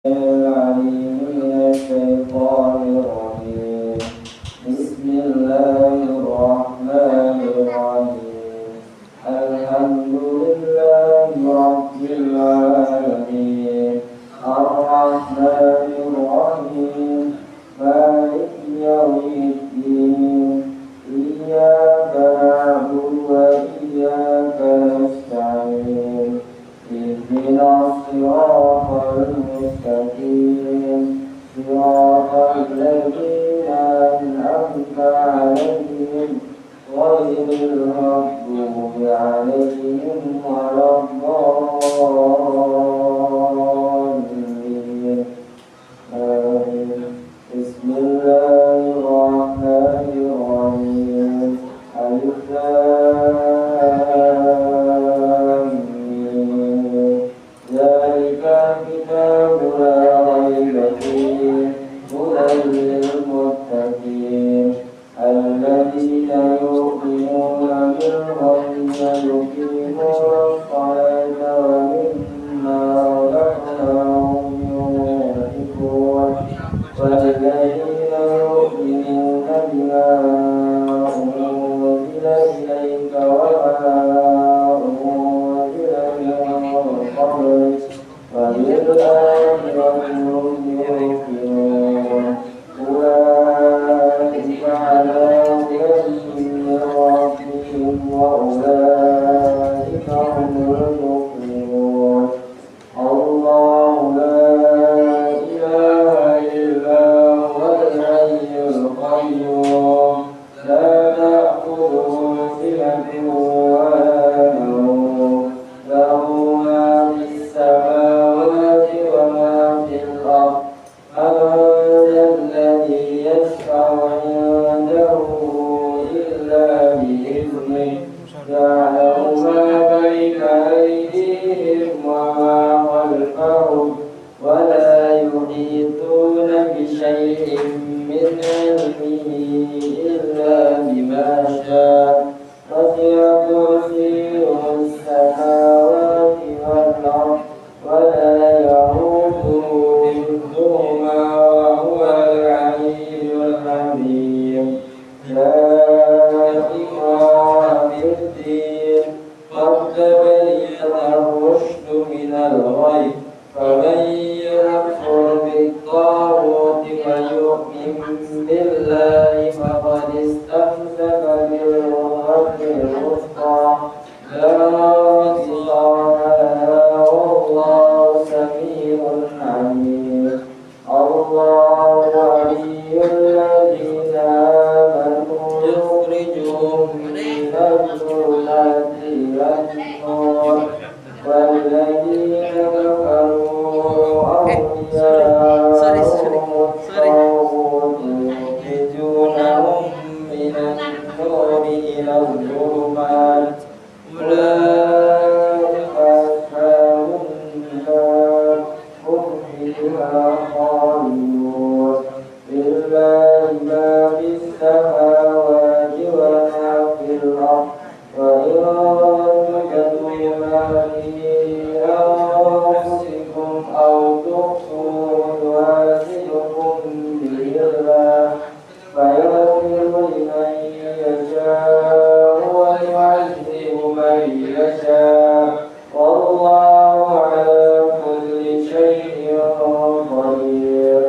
العليم من الشيطان الرجيم. بسم الله الرحمن الرحيم. الحمد لله رب العالمين الرحمن الرحيم مالك يوم الدين إياك نعبد وإياك نستعين اهدنا الصراط المستقيم صراط الذين أنعمت عليهم غير المغضوب عليهم ولا الضالين آمين. بسم الله الرحمن الرحيم ألف ذلك الكتاب لا ريب فيه هدى للمتقين الذين يؤمنون بالغيب ويقيمون الصلاة ومما رزقناهم ينفقون والذين يؤمنون بما أنزل إليك وما أنزل من قبلك وبالآخرة هم يوقنون أولئك على هدى من ربهم وأولئك هم المفلحون. الله لا إله إلا هو الحي القيوم لا تأخذه سنة ولا نوم له ما في السماوات وما في الأرض من ذا الذي يشفع عنده إلا بإذنه يعلم ما بين أيديهم وما خلفهم ولا يحيطون بشيء من علمه إلا بما شاء وسع كرسيه السماوات والأرض ولا يئوده حفظهما وهو العلي الحكيم. لا إكراه في الدين قد تبين الرشد من الغي فمن يكفر بالطاغوت ويؤمن بالله فقد استمسك بالعروة الوثقى لا انفصام لها والله سميع عليم. الله ولي الذين آمنوا يخرجهم من الظلمات إلى النور والذين كفروا أولياءهم الطاغوت يخرجونهم من النور إلى الظلمات أولئك أصحاب النار هم فيها خالدون. لله ما في السماوات وما في الأرض وإن تبدوا ما في أنفسكم أو تخفوه يحاسبكم به الله فيغفر لمن يشاء ويعذب من يشاء والله على كل شيء قدير.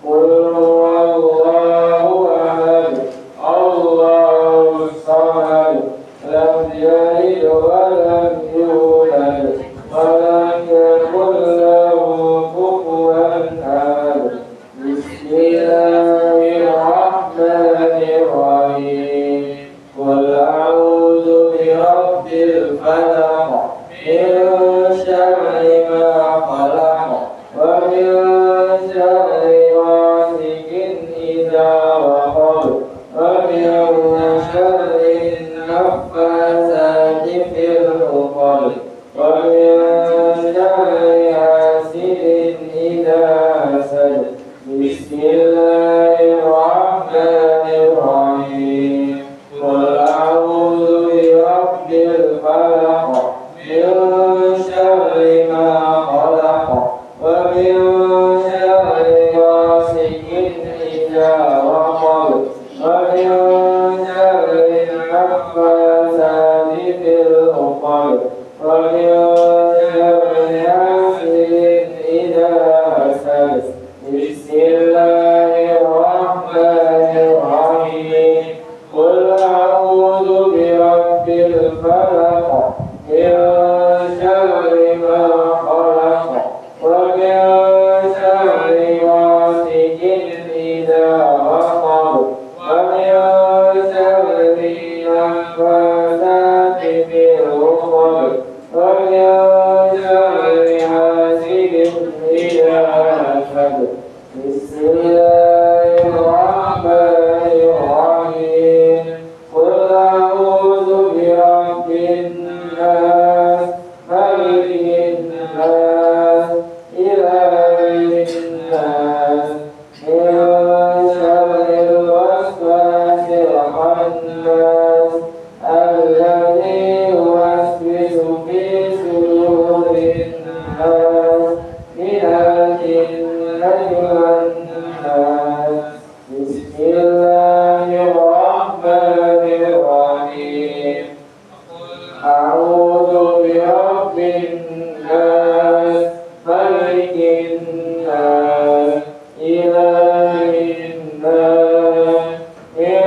قل هو الله أحد الله الصمد لم يلد ولم يولد ولم يكن له كفوا أحد بسم الله الرحمن الرحيم قل أعوذ برب الفلق من شر ما خلق ومن شر غاسق إذا وقب ومن شر النفاثات في العقد ومن شر حاسد إذا حسد بسم الله الرحمن الرحيم قل أعوذ برب الفلق من شر ما خلق ومن شر غاسق إذا وقب ومن شر النفاثات في العقد ومن شر حاسد إذا حسد بسم الله الرحمن الرحيم قل أعوذ برب الفلق من شر ما خلق ومن شر غاسق إذا وقب ومن شر النفاثات في العقد ومن شر حاسد إذا حسد بسم الله الرحمن الرحيم قل أعوذ برب الناس ملك الناس إله الناس من شر الوسواس الخناس الذي يوسوس في صدور الناس من الجنة والناس بسم الله الرحمن الرحيم أعوذ برب الناس ملك الناس إله الناس من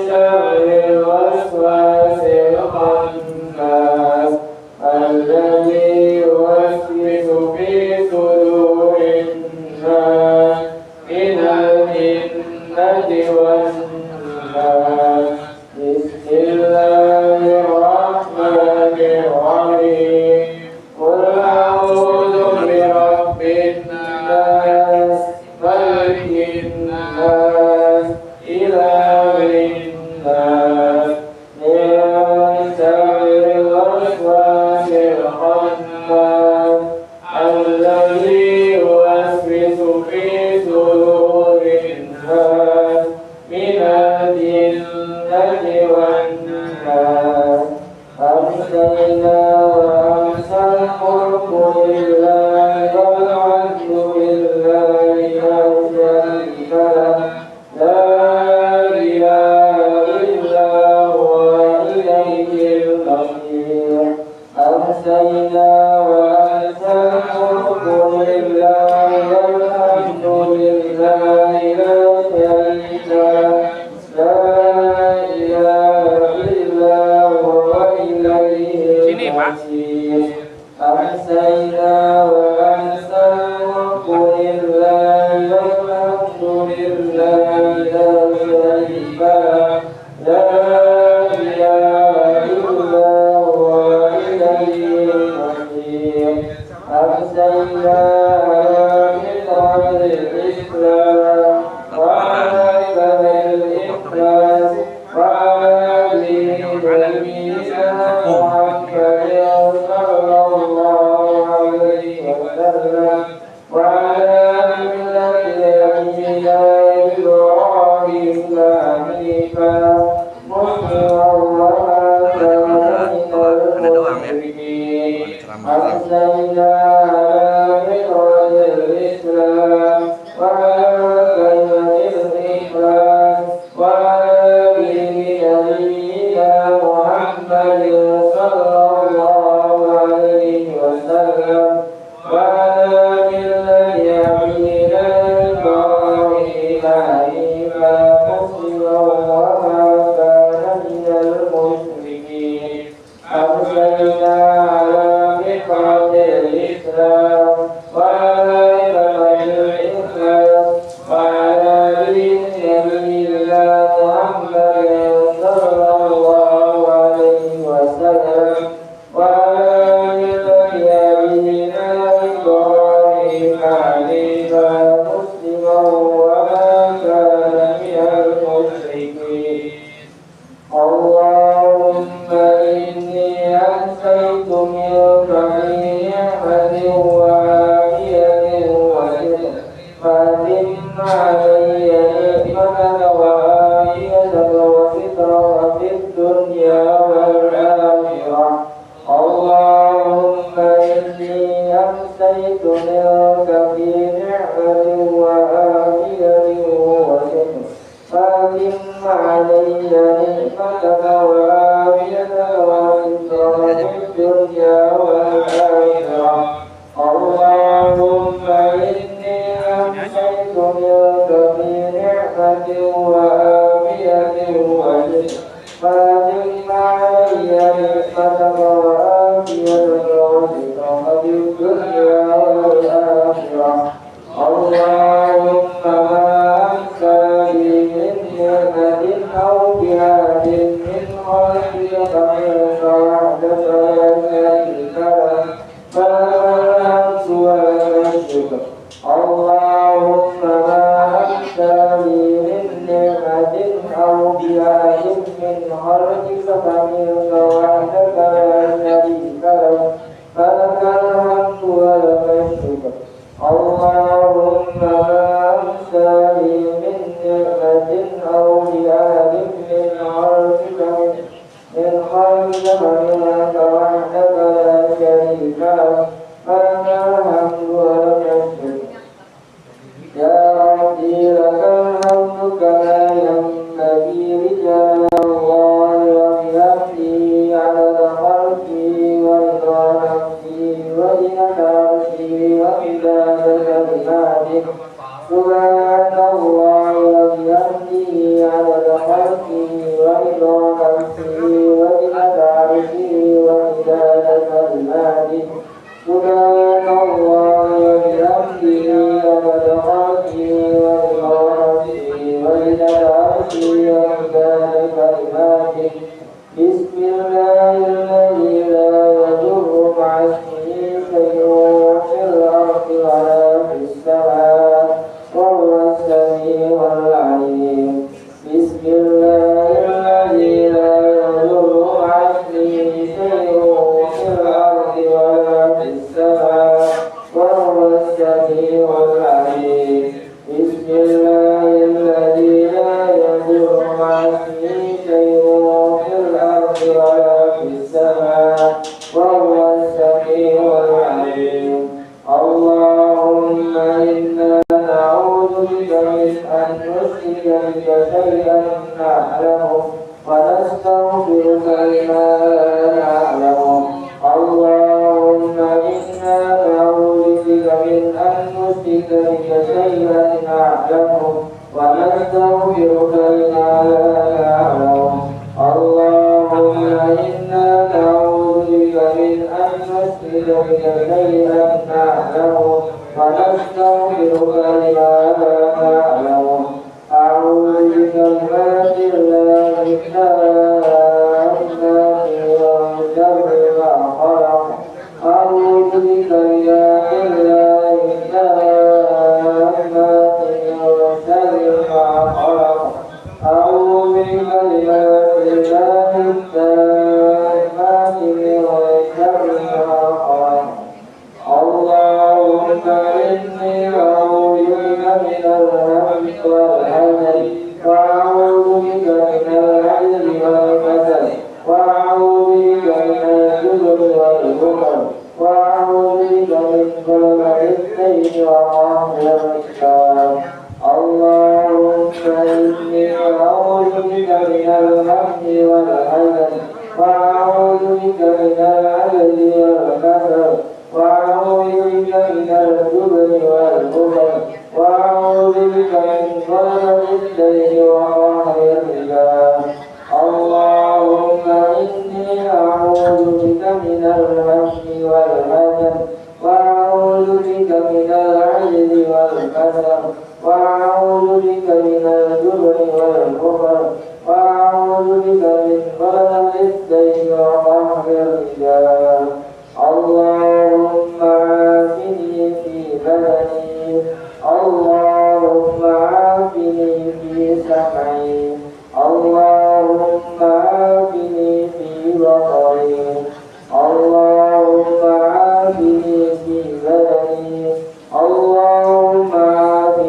شر الوسواس الخناس الذي يوسوس في صدور الناس من الجنة والناس بسم الله الرحمن الرحيم قل أعوذ برب الناس ملك الناس إله الناس من شر الوسواس الخناس الذي يوسوس في صدور الناس من الجنة والناس أمسينا وأمسى الحكم لله والعدل لله لا شريك له لا إله إلا هو إليه المصير أمسينا وأمسى الحكم لله والحمد لله لا شريك له لا إله إلا هو إليه المصير أمسينا وأمسى الحكم لله والحمد لله لا شريك له لا إله إلا هو إليه المصير أمسينا على فطرة الإسلام وعلى الإخلاص وعلى دين نبينا محمد صلى الله عليه وسلم وعلى فأتم علي نعمتك وعافيتك وسترك في الدنيا والآخرة. اللهم إني أمسيت منك في نعمة وعافية وستر، فأتم علي نعمتك وعافيتك وسترك في الدنيا والآخرة. اللهم إني أمسيت منك في نعمة وعافية وستر، فأتم علي نعمتك وعافيتك وسترك في الدنيا والآخرة. اللهم ما أمسى بي من نعمة أو جهاد من خلقك فمنك وحدك لا شريك لك، فلك ولك الشكر. اللهم ما أمسى بي من نعمة أو جهاد من خلقك فمنك وحدك لا شريك لك، فلك الحمد ولك الشكر. اللهم ما أمسى بي من نعمة أو جهاد من خلقك فمنك وحدك لا شريك لك، فلك الحمد ولك الشكر. يا ربي لك الحمد كما ينبغي لجلال الله وبحمده عدد خلقه ورضا نفسه وزنة عرشه ومداد كلماته. سبحان الله وبحمده عدد خلقه ورضا نفسه وزنة عرشه ومداد كلماته. سبحان الله وبحمده عدد خلقه ورضا نفسه وزنة عرشه ومداد كلماته. بسم الله الذي لا يضر مع اسمه شيء في الأرض ولا في السماء وهو السميع العليم. بسم الله الذي لا يضر مع اسمه شيء في الأرض ولا في السماء وهو السميع العليم. بسم الله الذي لا يضر مع اسمه شيء في الأرض ولا في السماء وهو السميع العليم. اللهم إنا نعوذ بك من أن نشرك بك شيئا نعلمه ونستغفرك لما لا نعلمه. اللهم إنا نعوذ بك من أن نشرك بك شيئا نعلمه ونستغفرك لما لا نعلمه. اللهم إنا نعوذ بك من أن نشرك بك شيئا نعلمه ونستغفرك لما لا نعلمه. أعوذ بكلمات الله التامات من شر ما خلق. أعوذ بكلمات الله التامات من شر ما خلق. أعوذ بكلمات الله التامات من شر ما خلق. اللهم إني أعوذ بك من الهم والحزن، وأعوذ بك من العجز والكسل، وأعوذ بك من الجبن والبخل، وأعوذ بك من غلبة الدين وقهر الرجال. اللهم إني أعوذ بك من الهم والحزن، وأعوذ بك من العجز والكسل، وأعوذ بك من الجبن والبخل، وأعوذ بك من غلبة الدين وقهر الرجال. اللهم إني أعوذ بك من الهم والحزن، وأعوذ بك من العجز والكسل، وأعوذ بك من الجبن والبخل، وأعوذ بك من غلبة الدين وقهر الرجال. اللهم عافني في بدني، اللهم عافني في سمعي، اللهم عافني في بصري، اللهم عافني في بدني، اللهم عافني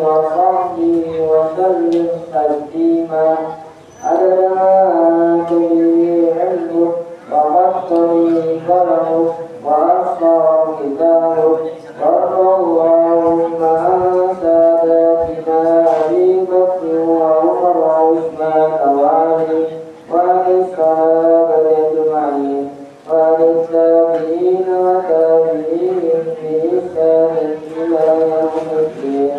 وصحبه وسلم تسليما عدد ما تجري علمه وقصري قلمه وأصفر كتابه وارض اللهم عن ساداتنا أبي بكر وعمر وعثمان وعلي وعن الصحابة أجمعين وعن التابعين وتابعيهم بإحسان إلى يوم الدين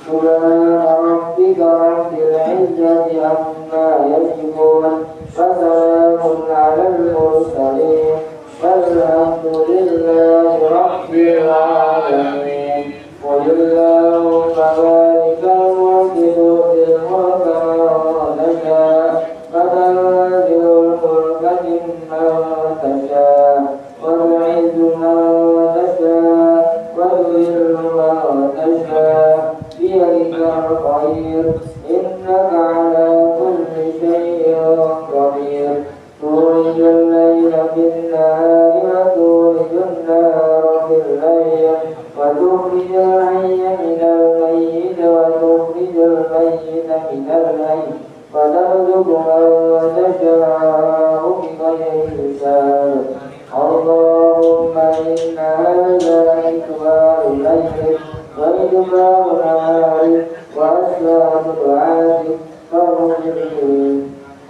سبحان ربك رب العزة عما يصفون وسلام على المرسلين والحمد لله رب العالمين قل اللهم بارك الملك تؤتي الملك من تشاء وتنزل الملك ممن تشاء وتعز من تشاء وتذل من تشاء بيدك الخير إنك على كل شيء قدير تولج الليل في النهار وتولج النهار في الليل وتخرج الحي من الميت وتخرج الميت من الحي وترزق من تشاء بغير حساب اللهم إن هذا إكبار ليل وإدبار نهار وأسباب دعائك فاغفر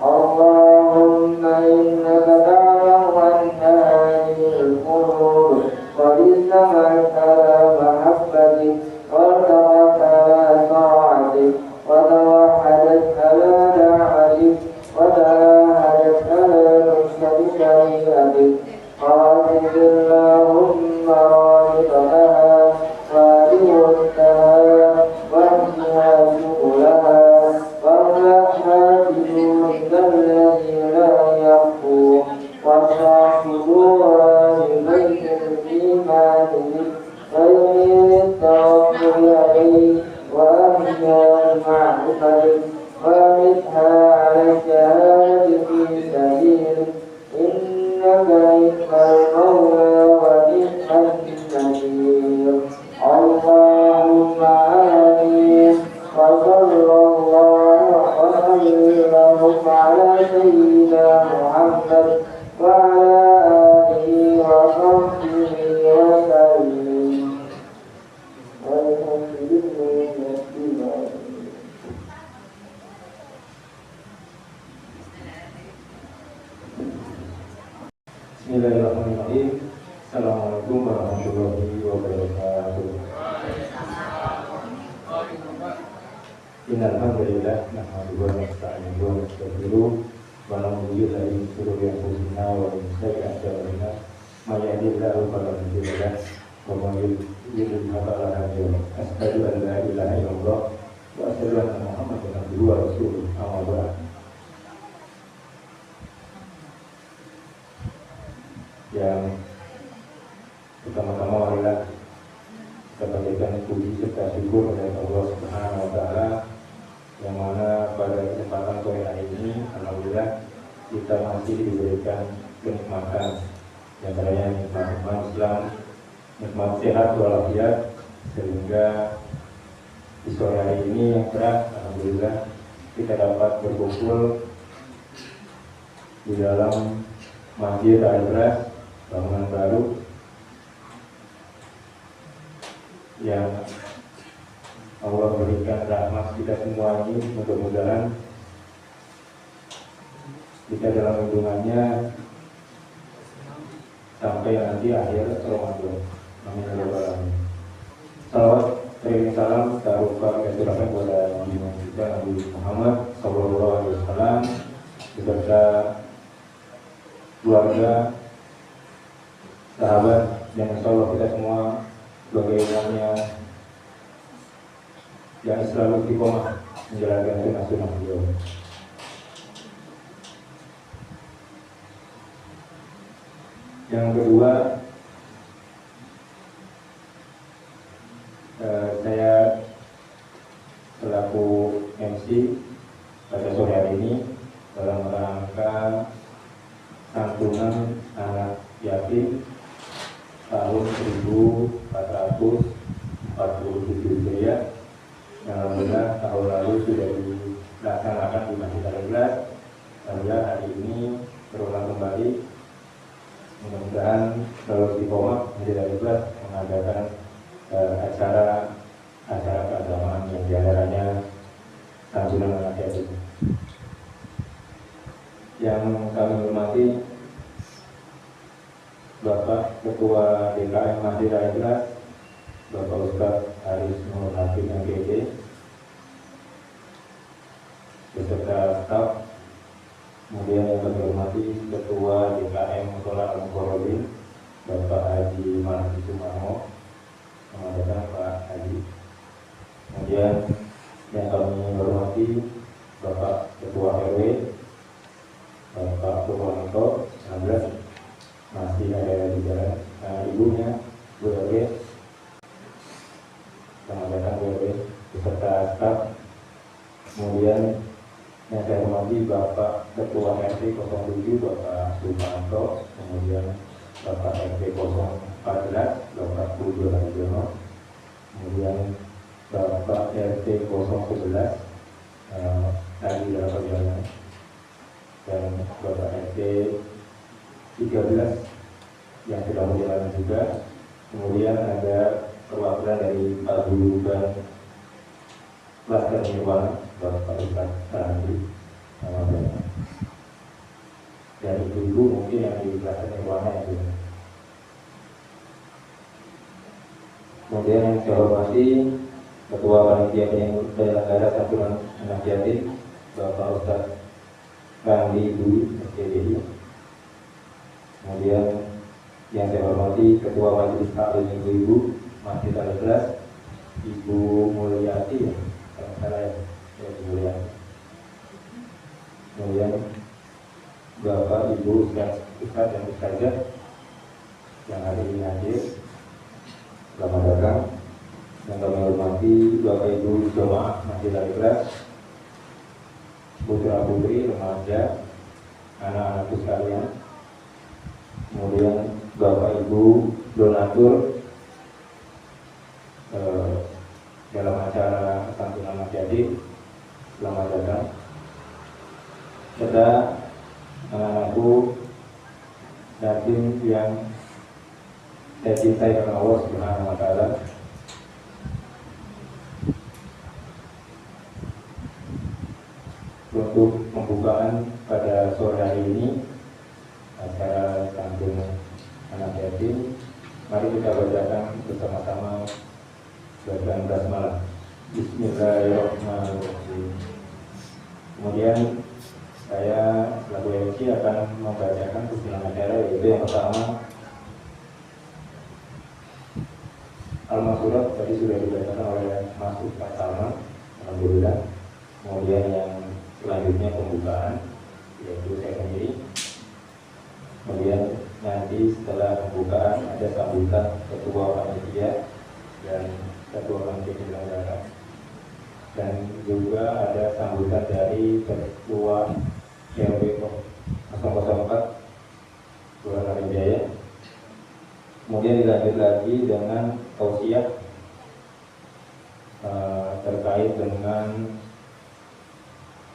اللهم إنك تعلم أن هذه القلوب قد استمعت على محبتك وارتقت على طاعتك وتوحدت على دعوتك وتعاهدت على نصرة شريعتك قاتل اللهم رابطتها وأدوتها واهدها سبلها واملأها بجودك الذي لا يخفو واشرح صدورها ببيت الإيمان بك ويمين التوكل عليك وأهلها بمعرفتك وأمتها على الشهادة في سبيلك إنك نعم المولى ونعم النصير اللهم آمين وصلى الله وسلم على سيدنا محمد وعلى آله وصحبه وسلم والحمد لله رب العالمين. Bismillahirrahmanirrahim. Assalamualaikum warahmatullahi wabarakatuh. Innal hamdalillah nahmaduhu wa nasta'inuhu wa nastaghfiruh wa na'udzu billahi min shururi anfusina wa min sayyi'ati a'malina may yahdihillahu fala mudilla lahu wa may yudlil fala hadiya lahu. Asyhadu an la ilaha illallah wa asyhadu anna Muhammadan abduhu wa rasuluh. Amma ba'd. Yang pertama-tama marilah kita panjatkan puji serta syukur kepada Allah Subhanahu wa taala yang mana pada kesempatan sore hari ini alhamdulillah kita masih diberikan kenikmatan yang antaranya nikmat Islam, nikmat sehat walafiat, sehingga di sore hari ini yang cerah alhamdulillah kita dapat berkumpul di dalam Masjid Al-Ikhlas bangunan baru yang Allah berikan rahmat kita semua ini. Mudah-mudahan kita dalam lindungannya sampai nanti akhir Ramadan. Amin ya rabbal alamin. Salawat teriring salam taruhkan kepada Nabi kita Nabi Muhammad sallallahu alaihi wasallam beserta keluarga, sahabat, dan insyaallah kita semua bagaimana yang selalu istiqomah menjalankan sunnah-sunnah beliau. Yang kedua, saya selaku MC pada sore hari ini dalam rangka santunan anak yatim tahun 1447 Hijriah yang alhamdulillah tahun lalu sudah dilaksanakan di Masjid Al-Ikhlas. Alhamdulillah hari ini berulang kembali. Mudah-mudahan kalau di Koma Masjid Al-Ikhlas mengadakan acara keagamaan yang diantaranya santunan anak yatim. Yang kami hormati Bapak Ketua DKM Masjid Al-Ikhlas, Bapak Ustadz Haris Nur Hakim MPD, beserta staf. Kemudian yang kami hormati Ketua DKM Musola Al-Mukarrabin, Bapak Haji Mardi Sumarmo, selamat datang Pak Haji. Kemudian yang kami hormati Bapak Ketua RW, Bapak Purwanto, 19 masih ada di jalan. Ibunya Bu RW, selamat datang Bu RW beserta staf. Kemudian yang saya hormati Bapak Ketua RT 07 Bapak Sumanto, kemudian Bapak RT 014 Bapak Budi Harjono, kemudian Bapak RT 011 tadi dalam perjalanan, dan Bapak RT 13 yang sedang berjalan juga. Kemudian ada perwakilan dari Pak Guru dan Laskar Nirwana, Bapak Ustadz Sandi, dan ibu-ibu mungkin yang di Laskar Nirwana itu. Kemudian yang saya hormati Ketua Panitia Penyelenggara Santunan Anak Yatim, Bapak Ustadz Randi Dwi SPDI. Kemudian yang saya hormati Ketua Majelis Taklim Ibu-Ibu Masjid Al-Ikhlas, Ibu Mulyati, kalau salah ya, Ibu Mulyati. Kemudian Bapak Ibu Ustadz dan Ustazah yang hari ini hadir, selamat datang. Yang kami hormati Bapak Ibu Jemaah Masjid Al-Ikhlas, putra putri, remaja, anak-anakku sekalian. Kemudian Bapak Ibu donatur dalam acara santunan anak yatim, selamat datang. Serta anak-anakku yatim yang saya cintai karena Allah Subhanahu wa Ta'ala. Untuk pembukaan pada sore hari ini acara santunan anak yatim, mari kita bacakan bersama-sama bacaan basmalah. Bismillahirrahmanirrahim. Kemudian saya selaku MC akan membacakan susunan acara, yaitu yang pertama Al-Masurat, tadi sudah dibacakan oleh Mas Ustaz Salman, alhamdulillah. Kemudian yang selanjutnya pembukaan, yaitu saya sendiri. Kemudian nanti setelah pembukaan ada sambutan Ketua Panitia dan Ketua Panitia Penyelenggara, dan juga ada sambutan dari Ketua RW 004 Kelurahan Jaya. Kemudian dilanjut lagi dengan tausiah terkait dengan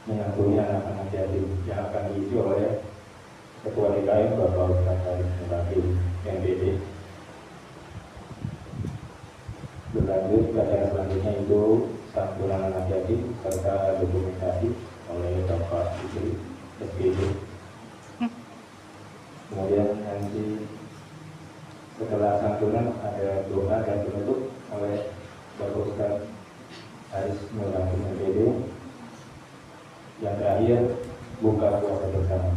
menyantuni anak-anak yatim yang akan diisi oleh Ketua DKM Bapak Ustadz Haris Nur Hakim MPD. Berlanjut acara selanjutnya itu santunan anak yatim serta dokumentasi oleh Bapak Istri SPD. Kemudian nanti setelah santunan ada doa dan penutup oleh Bapak Ustadz Haris Nur Hakim MPD. Yang terakhir buka puasa bersama.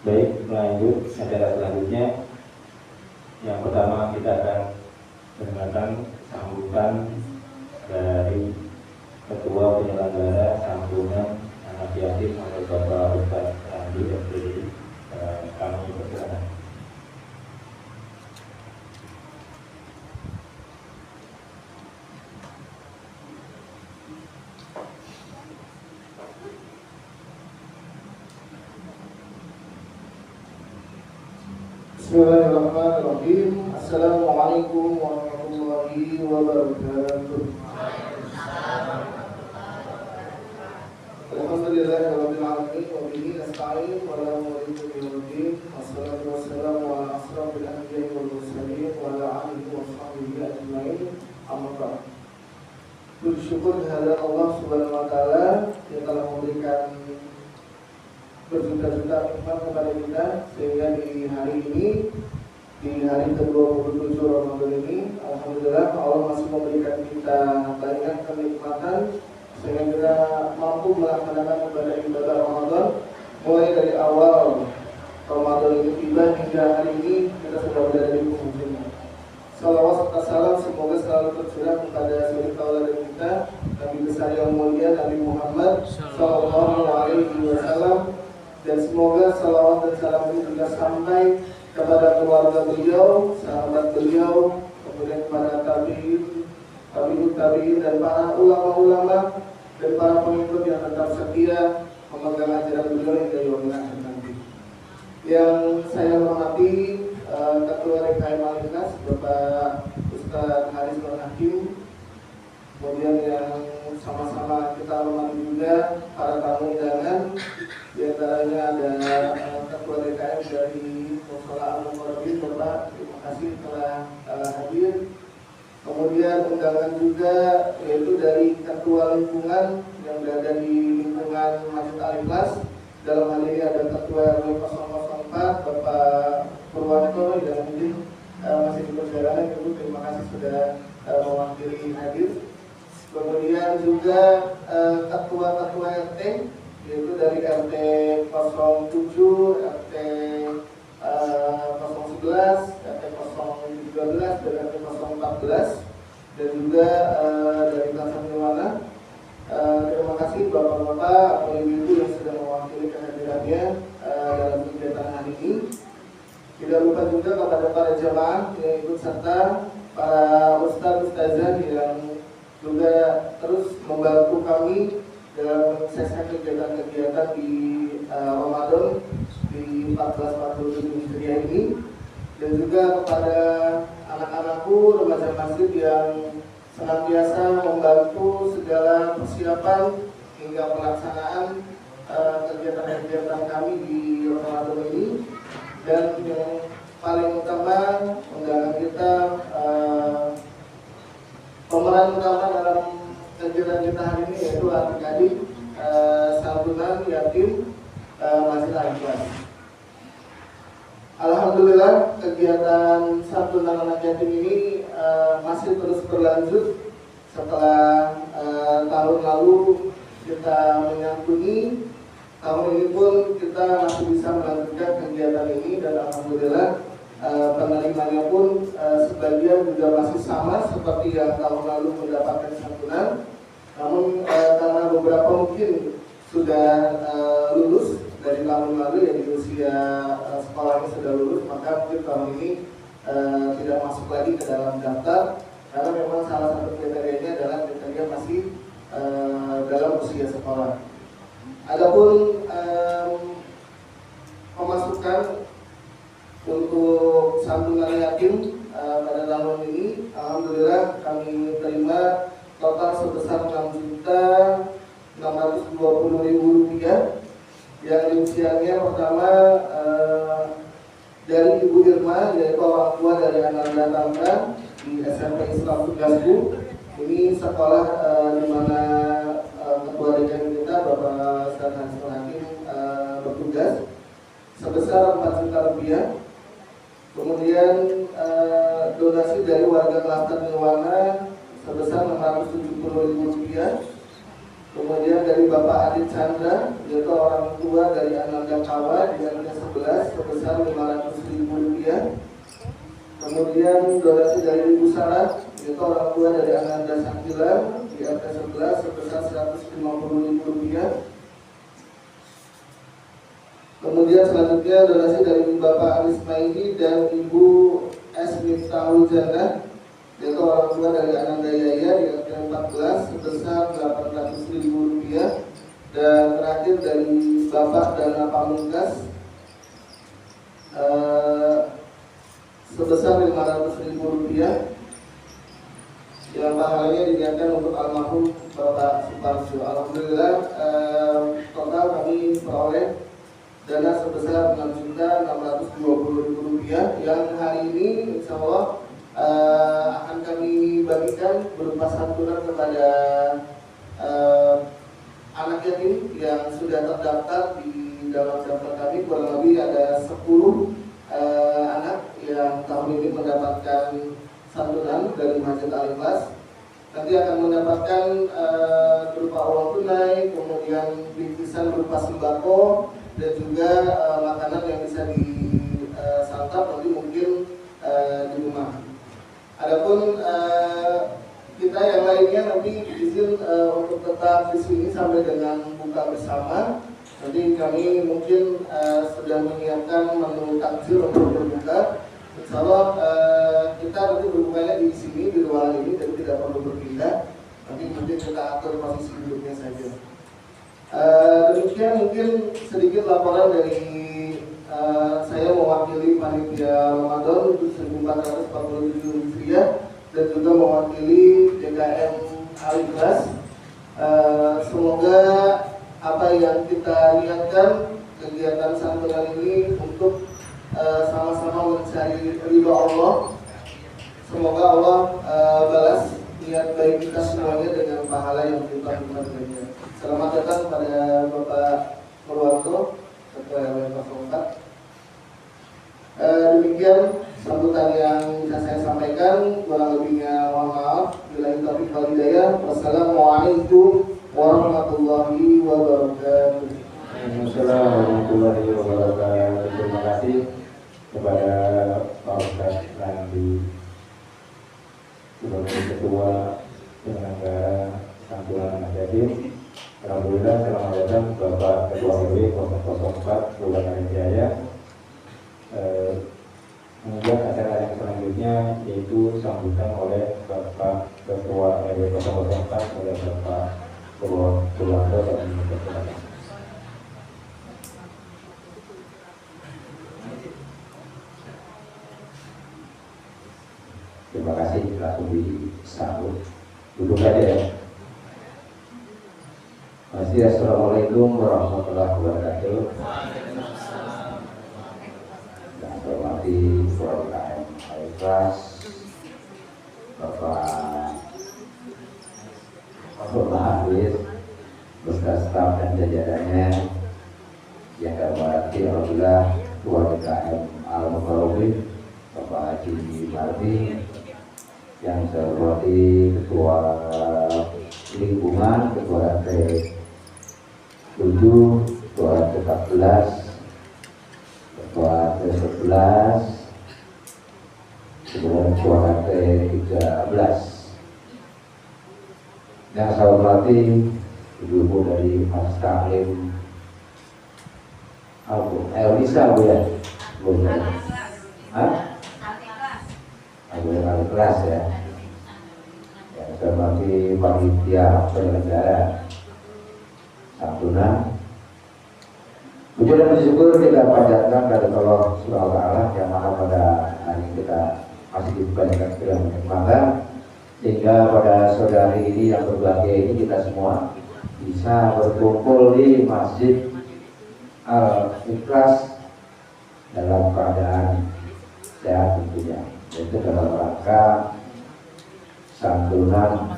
Baik, lanjut acara selanjutnya. Yang pertama kita akan dengarkan sambutan dari Ketua Penyelenggara Santunan Anak Yatim oleh Bapak Ustadz Randi SPDI. Kami persilakan. Bismillahirrahmanirrahim. Assalamualaikum warahmatullahi warahmatullahi wabarakatuh. Alhamdulillahirabbil alamin wa bihi nasta'in wa la ilaha illallah wassalatu wassalamu ala asrofil anbiya'i wal mursalin wa ala alihi wa sahbihi ajmain. Amma ba'd. Bersyukur kehadirat Allah Subhanahu wa taala yang telah memberikan berjuta-juta nikmat kepada kita sehingga di hari ini, di hari ke-27 Ramadan ini, alhamdulillah Allah masih memberikan kita banyak kenikmatan sehingga kita mampu melaksanakan ibadah Ramadan mulai dari awal Ramadan itu tiba hingga hari ini kita sudah berada di penghujungnya. Salawat serta salam semoga selalu tercurah kepada suri tauladan kita Nabi besar yang mulia Nabi Muhammad Sallallahu Alaihi Wasallam, dan semoga salawat dan salam ini juga sampai kepada keluarga beliau, sahabat beliau, kemudian kepada tabi'in dan para ulama-ulama dan para pengikut yang tetap setia memegang ajaran beliau hingga yaumil akhir nanti. Yang saya hormati Ketua RKM Al-Ikhlas Bapak Ustaz Haris Nur Hakim, kemudian yang sama-sama kita hormati juga para tamu undangan, di antaranya ada Ketua RKM dari Mushola Al-Muqarrabin, Bapak, terima kasih telah hadir. Kemudian undangan juga yaitu dari Ketua Lingkungan yang berada di lingkungan Masjid Al-Ikhlas. Dalam hal ini ada Ketua RW 004 Bapak Purwanto yang mungkin masih di perjalanan. Terima kasih sudah mewakili hadir. Kemudian juga Ketua-Ketua RT yaitu dari RT 07, RT 011, RT 013 dan RT 014 dan juga dari Kansar Nirwana. Terima kasih Bapak-Bapak atau Ibu-Ibu yang sudah mewakili kehadirannya dalam kegiatan hari ini. Tidak lupa juga kepada para jamaah yang ikut serta, para ustaz-ustazah yang juga terus membantu kami dalam menyelesaikan kegiatan-kegiatan di Ramadan di 1447 Hijriah ini, dan juga kepada anak-anakku remaja masjid yang senantiasa membantu segala persiapan hingga pelaksanaan kegiatan-kegiatan kami di Ramadan ini. Dan yang paling utama undangan kita, pemeran utama dalam kegiatan kita hari ini yaitu adik-adik santunan yatim Masjid Al-Ikhlas. Alhamdulillah kegiatan santunan anak yatim ini masih terus berlanjut setelah tahun lalu kita menyantuni. Tahun ini pun kita masih bisa melanjutkan kegiatan ini, dan alhamdulillah penerimanya pun sebagian juga masih sama seperti yang tahun lalu mendapatkan santunan. Namun karena beberapa mungkin sudah lulus dari tahun lalu yang di usia sekolahnya sudah lulus, maka mungkin tahun ini tidak masuk lagi ke dalam daftar karena memang salah satu kriterianya adalah kriteria masih dalam usia sekolah. Adapun pemasukan untuk santunan yatim pada tahun ini, alhamdulillah kami terima total sebesar Rp6.620.000, yang rinciannya pertama dari Ibu Irma, yaitu orang tua dari Ananda Tamra di SMP Islam Tugasku. Ini sekolah di mana ketua DKM kita Bapak Ustaz Haris Hakim bertugas, sebesar Rp4 juta. Kemudian donasi dari warga klaster Nirwana sebesar Rp670.000. Kemudian dari Bapak Adit Chandra, yaitu orang tua dari Ananda Kawa di RT 11 sebesar Rp500.000. Kemudian donasi dari Ibu Sarah, yaitu orang tua dari Ananda Sakila di RT 11 sebesar Rp150.000. Kemudian selanjutnya donasi dari Bapak Aris Maidi dan Ibu S. Miftahul Jannah, yaitu orang tua dari Ananda Yaya di RT 14 sebesar Rp800.000. Dan terakhir dari Bapak Dana Pamungkas sebesar Rp500.000. yang pahalanya diniatkan untuk almarhum Bapak Suparjo. Alhamdulillah total kami peroleh dana sebesar Rp6.620.000 yang hari ini insya Allah akan kami bagikan berupa santunan kepada anak yatim yang sudah terdaftar di dalam daftar kami. Kurang lebih ada 10 anak yang tahun ini mendapatkan santunan dari Masjid Al-Ikhlas. Nanti akan mendapatkan berupa uang tunai, kemudian bingkisan berupa sembako, dan juga makanan yang bisa disantap nanti mungkin di rumah. Adapun kita yang lainnya nanti izin untuk tetap di sini sampai dengan buka bersama. Nanti kami mungkin sudah menyiapkan menu takjil untuk berbuka. Insya Allah kita nanti berbukanya di sini di ruangan ini, jadi tidak perlu berpindah. Nanti mungkin kita atur posisi duduknya saja. Demikian mungkin sedikit laporan dari saya mewakili panitia Ramadan 1447 Hijriah dan juga mewakili DKM Al-Ikhlas. Semoga apa yang kita niatkan kegiatan santunan ini untuk sama-sama mencari ridho Allah. Semoga Allah balas niat baik kita semuanya dengan pahala yang kita berikan. Selamat datang pada Bapak Purwanto, Ketua RW 04. Demikian sambutan yang bisa saya sampaikan. Kurang lebihnya mohon maaf. Billahi taufiq wal hidayah. Wassalamualaikum warahmatullahi wabarakatuh. Assalamualaikum warahmatullahi wabarakatuh. Terima kasih kepada Pak Ustaz Randi sebagai Ketua Penyelenggara Santunan Anak Yatim. Alhamdulillah, selamat datang Bapak Ketua RW 004 Kelurahan Jaya. Kemudian acara yang selanjutnya yaitu sambutan oleh Bapak Ketua RW 004 oleh Bapak Purwanto dan Bapak. Terima kasih, langsung disambut. Duduk aja ya. Assalamualaikum warahmatullahi wabarakatuh. Yang saya hormati UMKM Al-Ikhlas, Bapak Hafiz, beserta staf dan jajarannya. Yang saya hormati alhamdulillah UMKM Al-Mukarrabin, Bapak Haji Mardi. Yang saya hormati Ketua Lingkungan, Ketua RT 7, Ketua RT 14, Ketua RT 11, kemudian Ketua RT 13. Yang saya hormati ibu-ibu dari Mas Taklim Elisa, Bu ya? Bu ya? Hah? Al kelas ya. Yang saya hormati panitia penyelenggara santunan. Puji dan bersyukur kita panjatkan dari Allah Subhanahu wa Ta'ala yang mana pada hari kita masih diberikan kenikmatan, sehingga pada sore hari ini yang berbahagia ini kita semua bisa berkumpul di Masjid Al-Ikhlas dalam keadaan sehat tentunya. Itu dalam rangka santunan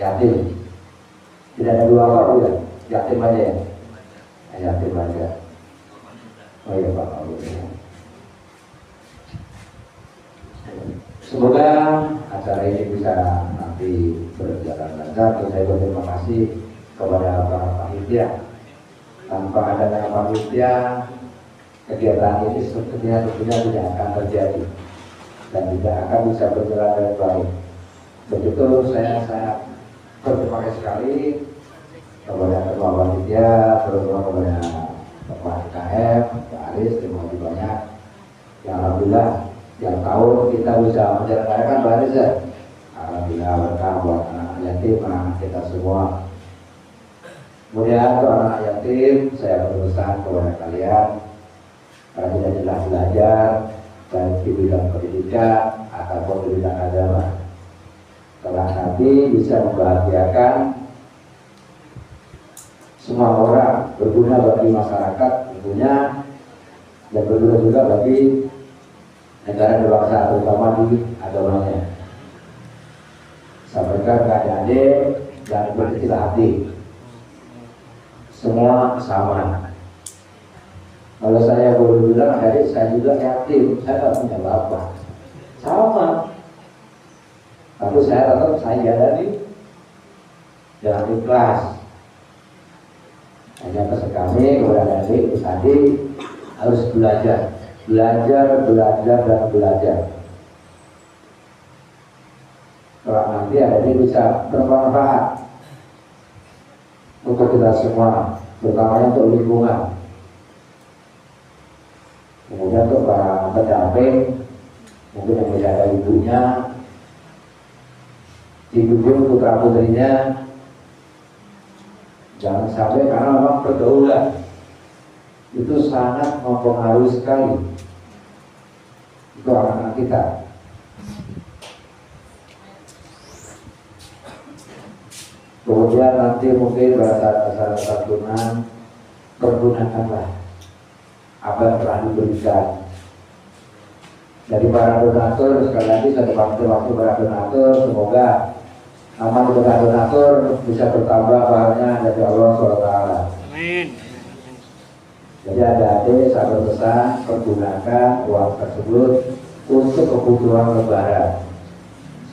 yatim. Tidak ada dua apa ya, yatim aja ya, yatim aja. Oh iya Pak. Semoga acara ini bisa nanti berjalan lancar. Saya berterima kasih kepada para panitia. Tanpa adanya panitia, kegiatan ini tentunya tidak akan terjadi dan tidak akan bisa berjalan dengan baik. Begitu saya berterima kasih sekali kepada ketua panitia, terutama kepada Bapak KM, Pak Aris, terima kasih banyak. Ya alhamdulillah, yang tahun kita bisa menyelenggarakan Pak Aris ya. Alhamdulillah berkah buat anak yatim, anak kita semua. Kemudian untuk anak yatim, saya berpesan kepada kalian, karena tidak jelas belajar baik di bidang pendidikan ataupun di bidang agama. kelak nanti bisa membahagiakan semua orang, berguna bagi masyarakat tentunya, dan berguna juga bagi negara dan bangsa, terutama di agamanya. Sampaikan ke adik-adik dan berkecil hati, semua sama. Kalau saya boleh bilang, adik saya juga yatim, saya tak punya bapak, sama. Tapi saya tetap saya jalani dengan ikhlas. Hanya pesan kami kepada adik harus belajar, dan belajar. Kalau nanti adik bisa bermanfaat untuk kita semua, terutama untuk lingkungan. Kemudian untuk para pendamping, mungkin yang tidak ada ibunya, dibimbing putra putrinya, jangan sampai, karena memang pergaulan itu sangat mempengaruhi sekali itu anak-anak kita. Kemudian nanti mungkin pada saat santunan, pergunakanlah apa yang telah diberikan dari para donatur. Sekali lagi saya waktu para donatur, semoga amal donatur bisa bertambah pahalanya dari Allah SWT. Amin. Jadi adik-adik saya berpesan, pergunakan uang tersebut untuk kebutuhan lebaran,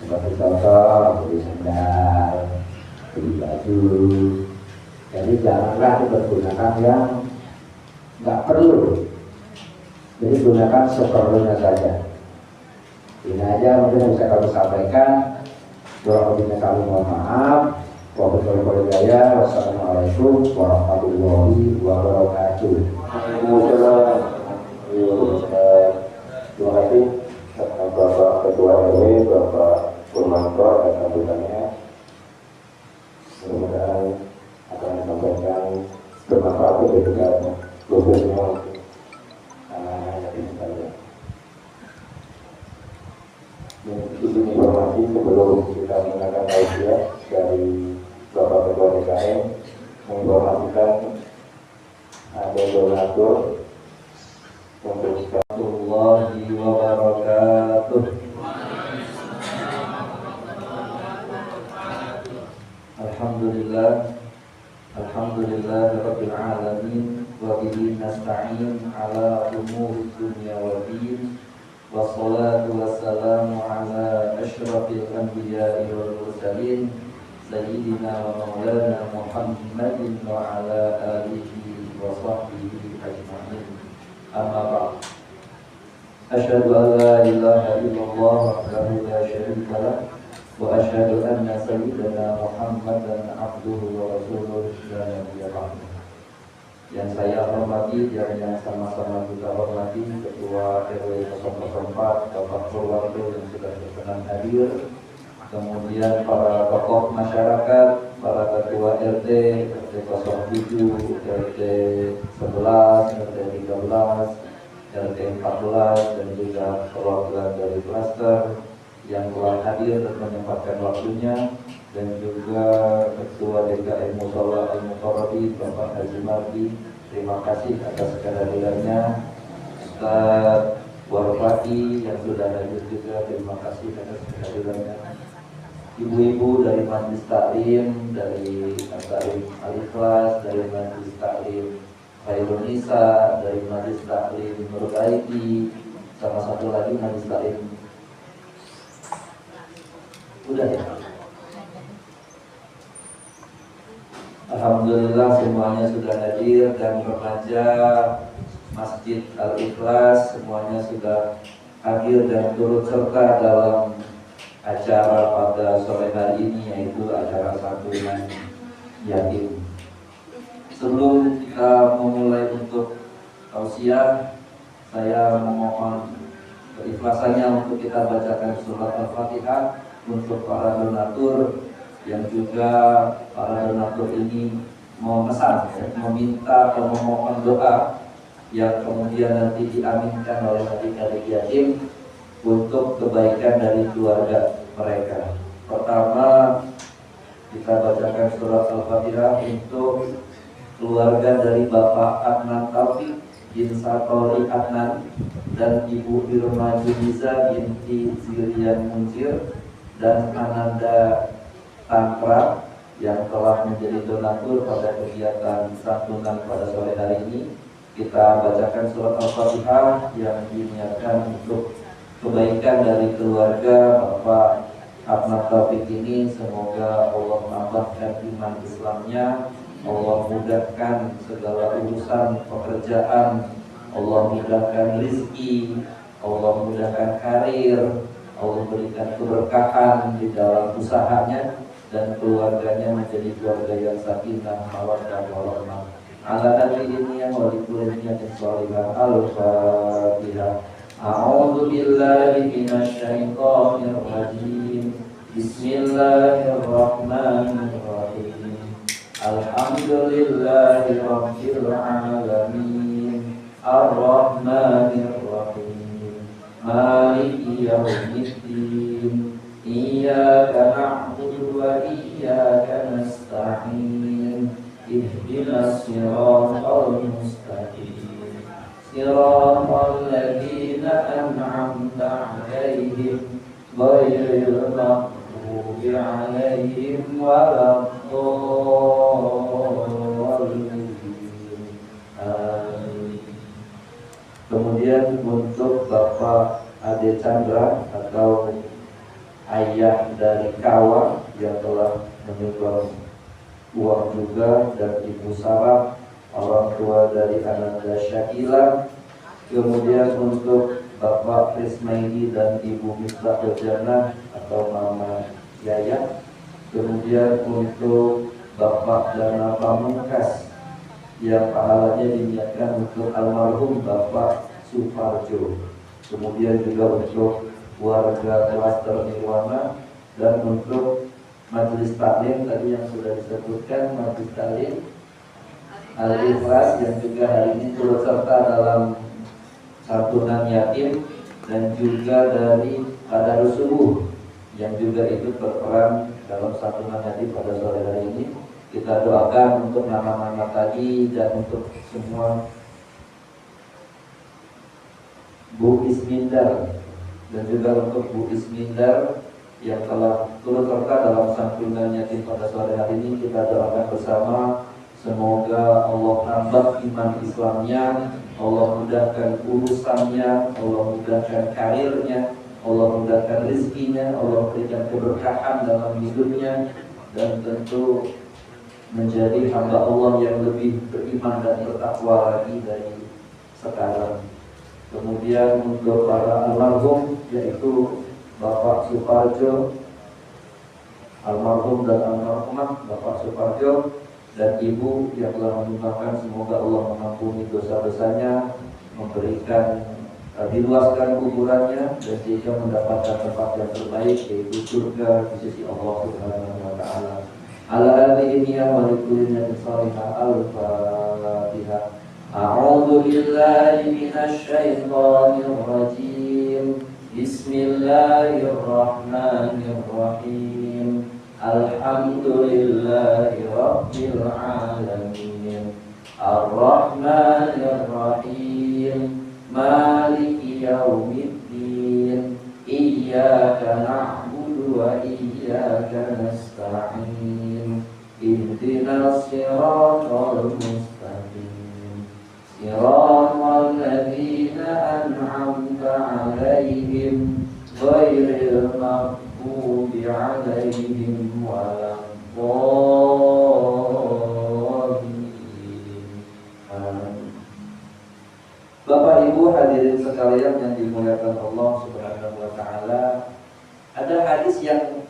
seperti contoh beli sandal, beli baju. Jadi janganlah dipergunakan yang nggak perlu. Jadi gunakan seperlunya saja. Ini aja mungkin yang bisa kami sampaikan. Kurang lebihnya kami mohon maaf. Wassalamualaikum warahmatullahi wabarakatuh. Waalaikumsalam. Terima kasih Bapak Ketua RW, Bapak Purmanto dan sambutannya. Mudah-mudahan akan disampaikan bermanfaat ketika khususnya anak-anak yatim sekalian. Ini informasi sebelum kita mendengarkan tausiah dari Bapak Ketua DKM menginformasikan ada donatur untuk warahmatullahi wabarakatuh. Alhamdulillah, alhamdulillah rabbil alamin, wa bihi nasta'in ala umuri dunya wad din. Wassalatu wassalamu ala asyrafil anbiya'i wal mursalin sayyidina wa maulana Muhammadin wa ala alihi wa sahbihi ajma'in. Amma ba'd. Asyhadu an la ilaha illallah wahdahu la syarika lah wa asyhadu anna sayyidana Muhammadan abduhu wa rasuluhu la nabiyya ba'dahu. Yang saya hormati dan yang sama-sama kita hormati Ketua RW 004 Bapak Purwanto yang sudah berkenan hadir, kemudian para tokoh masyarakat, para ketua RT 07, RT 11, RT 13, RT 14 dan juga perwakilan dari klaster yang telah hadir dan menyempatkan waktunya, dan juga Ketua DKM Mushola Al-Muqarrabi Bapak Haji Mardi. Terima kasih atas kehadirannya. Ustaz Warfati yang sudah hadir juga, terima kasih atas kehadirannya. Ibu-ibu dari Majelis Taklim, dari Taklim Al-Ikhlas, dari Majelis Taklim Khairun Nisa, dari Majelis Taklim Nur Aidi, sama satu lagi Majelis Taklim. Udah ya? Alhamdulillah semuanya sudah hadir, dan remaja Masjid Al-Ikhlas semuanya sudah hadir dan turut serta dalam acara pada sore hari ini, yaitu acara santunan yatim. Sebelum kita memulai untuk tausiah, saya memohon keikhlasannya untuk kita bacakan surat Al-Fatihah untuk para donatur, yang juga para donatur ini memesan, meminta atau memohon doa yang kemudian nanti diaminkan oleh adik-adik yatim untuk kebaikan dari keluarga mereka. Pertama, kita bacakan surat Al-Fatihah untuk keluarga dari Bapak Adnan Taufik bin Satori Adnan dan Ibu Irma Juniza binti Zirian Munzir dan Ananda Tangkra yang telah menjadi donatur pada kegiatan santunan pada sore hari ini. Kita bacakan surat Al-Fatihah yang diniatkan untuk kebaikan dari keluarga Bapak Ahmad Taufik ini. Semoga Allah menambahkan iman Islamnya, Allah mudahkan segala urusan pekerjaan, Allah mudahkan rizki, Allah mudahkan karir, Allah berikan keberkahan di dalam usahanya dan keluarganya menjadi keluarga yang sakinah, mawaddah, warahmah. Ala nabiyyina yang walikullina salihah. Al-Fatihah. A'udzu billahi minasy syaithanir rajim. Bismillahirrahmanirrahim. Alhamdulillahi rabbil alamin. Ar-Rahmanir Rahim. Maliki yaumiddin. Iyyaka na'budu wa iyyaka nasta'in. Ihdinas siratal mustaqim. Siratal ladzina an'amta 'alaihim ghairil maghdubi 'alaihim waladdallin. Kemudian untuk Bapak Ade Chandra atau ayah dari Kawa yang telah menyumbang uang juga, dan Ibu Sarah, orang tua dari Ananda Syakila. Kemudian untuk Bapak Krismaidi dan Ibu Miftahul Jannah atau Mama Yaya. Kemudian untuk Bapak Dana Pamungkas yang pahalanya diniatkan untuk almarhum Bapak Suparjo. Kemudian juga untuk warga klaster Nirwana, dan untuk majelis taklim tadi yang sudah disebutkan, majelis taklim Al-Ikhlas yang juga hari ini turut serta dalam santunan yatim, dan juga dari Tadarus Subuh yang juga ikut berperan dalam santunan yatim pada sore hari ini. Kita doakan untuk nama-nama tadi dan untuk semua Bu Ismindar dan juga untuk Bu Ismindar yang telah turut serta dalam santunan yatim pada sore hari ini. Kita doakan bersama, semoga Allah nambah iman Islamnya, Allah mudahkan urusannya, Allah mudahkan karirnya, Allah mudahkan rezekinya, Allah berikan keberkahan dalam hidupnya, dan tentu menjadi hamba Allah yang lebih beriman dan bertakwa lagi dari sekarang. Kemudian untuk para almarhum, yaitu Bapak Suparjo, almarhum dan almarhumah Bapak Suparjo dan Ibu yang telah menyumbangkan, semoga Allah mengampuni dosa-dosanya, memberikan diluaskan kuburannya, dan juga mendapatkan tempat yang terbaik, yaitu surga di sisi Allah Subhanahu wa Ta'ala. Ala alihiya wa likulina salihah. Al-Fatihah. A'udzu billahi minasy syaithanir rajim. Bismillahirrahmanirrahim. Alhamdulillahi rabbil alamin. Ar-Rahmanir Rahim. Maliki yaumiddin. Iyyaka na'budu wa iyyaka nasta'in. Ihdinas siratal mustaqim. Siratal ladzina an'amta 'alaihim ghairil maghdubi 'alaihim waladdallin. Bapak Ibu hadirin sekalian yang dimuliakan Allah Subhanahu wa Ta'ala, ada hadis yang